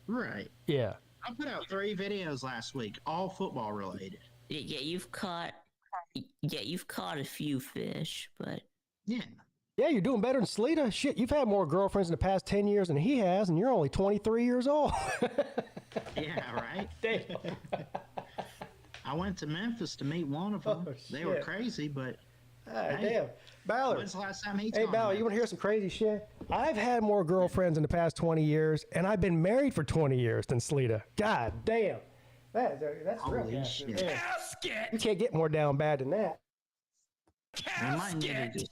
Right. Yeah. I put out 3 videos last week, all football related. Yeah, you've caught a few fish, but Yeah. Yeah, you're doing better than Sleeta. Shit, you've had more girlfriends in the past 10 years than he has, and you're only 23 years old. Yeah, right? Damn. I went to Memphis to meet one of them. Oh, they were shit. crazy, but Hey, Hey, damn. Ballard. when's the last time he Hey, Ballard, you want to hear some crazy shit? I've had more girlfriends in the past 20 years, and I've been married for 20 years than Sleeta. God damn. That's real. Holy Casket. shit. Man. You can't get more down bad than that. We might need to just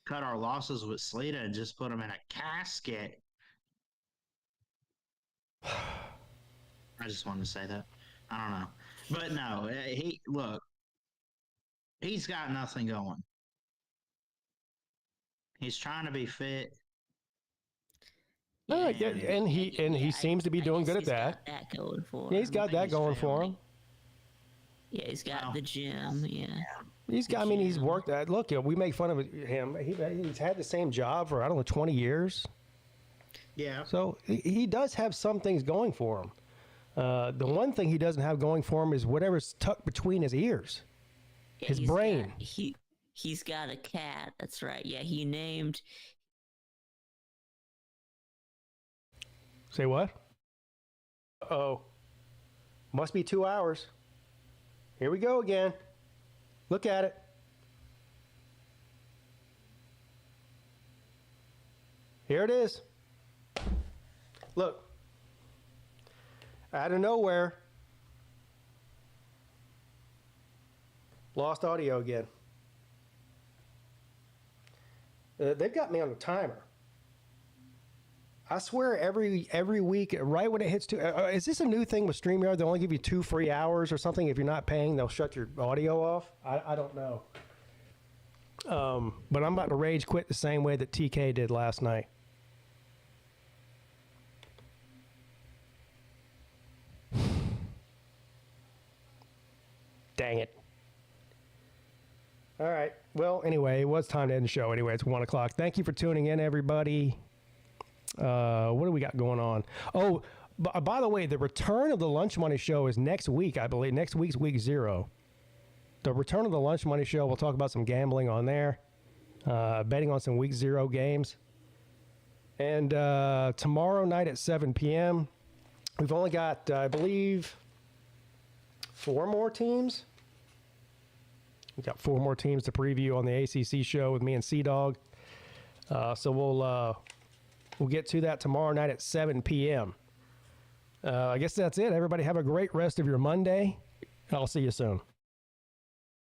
cut our losses with Sleeta and just put them in a casket. I just wanted to say that. I don't know. But no, he's got nothing going. He's trying to be fit. Yeah, and he seems to be doing good at that. Got that going for Yeah, he's got that going for him. Yeah, he's got the gym. Yeah. He's got. I mean, he's worked at. Look, we make fun of him. He's had the same job for 20 years. Yeah. So he does have some things going for him. The one thing he doesn't have going for him is whatever's tucked between his ears, his brain. He's got a cat. That's right. Yeah, he named. Say what? Uh-oh. Must be 2 hours. Here we go again. Look at it. Here it is. Look. Out of nowhere. Lost audio again. They've got me on a timer. I swear every week, right when it hits 2, is this a new thing with StreamYard? They only give you 2 free hours or something. If you're not paying, they'll shut your audio off. I don't know. But I'm about to rage quit the same way that TK did last night. Dang it. All right. Well, anyway, it was time to end the show anyway. It's 1 o'clock. Thank you for tuning in, everybody. What do we got going on? Oh, by the way, the return of the Lunch Money Show is next week, I believe. Next week's week 0. The return of the Lunch Money Show, we'll talk about some gambling on there, betting on some week 0 games. And tomorrow night at 7 p.m., we've only got, I believe, 4 more teams. We've got 4 more teams to preview on the ACC show with me and C-Dog. So We'll get to that tomorrow night at 7 p.m. I guess that's it. Everybody have a great rest of your Monday. I'll see you soon.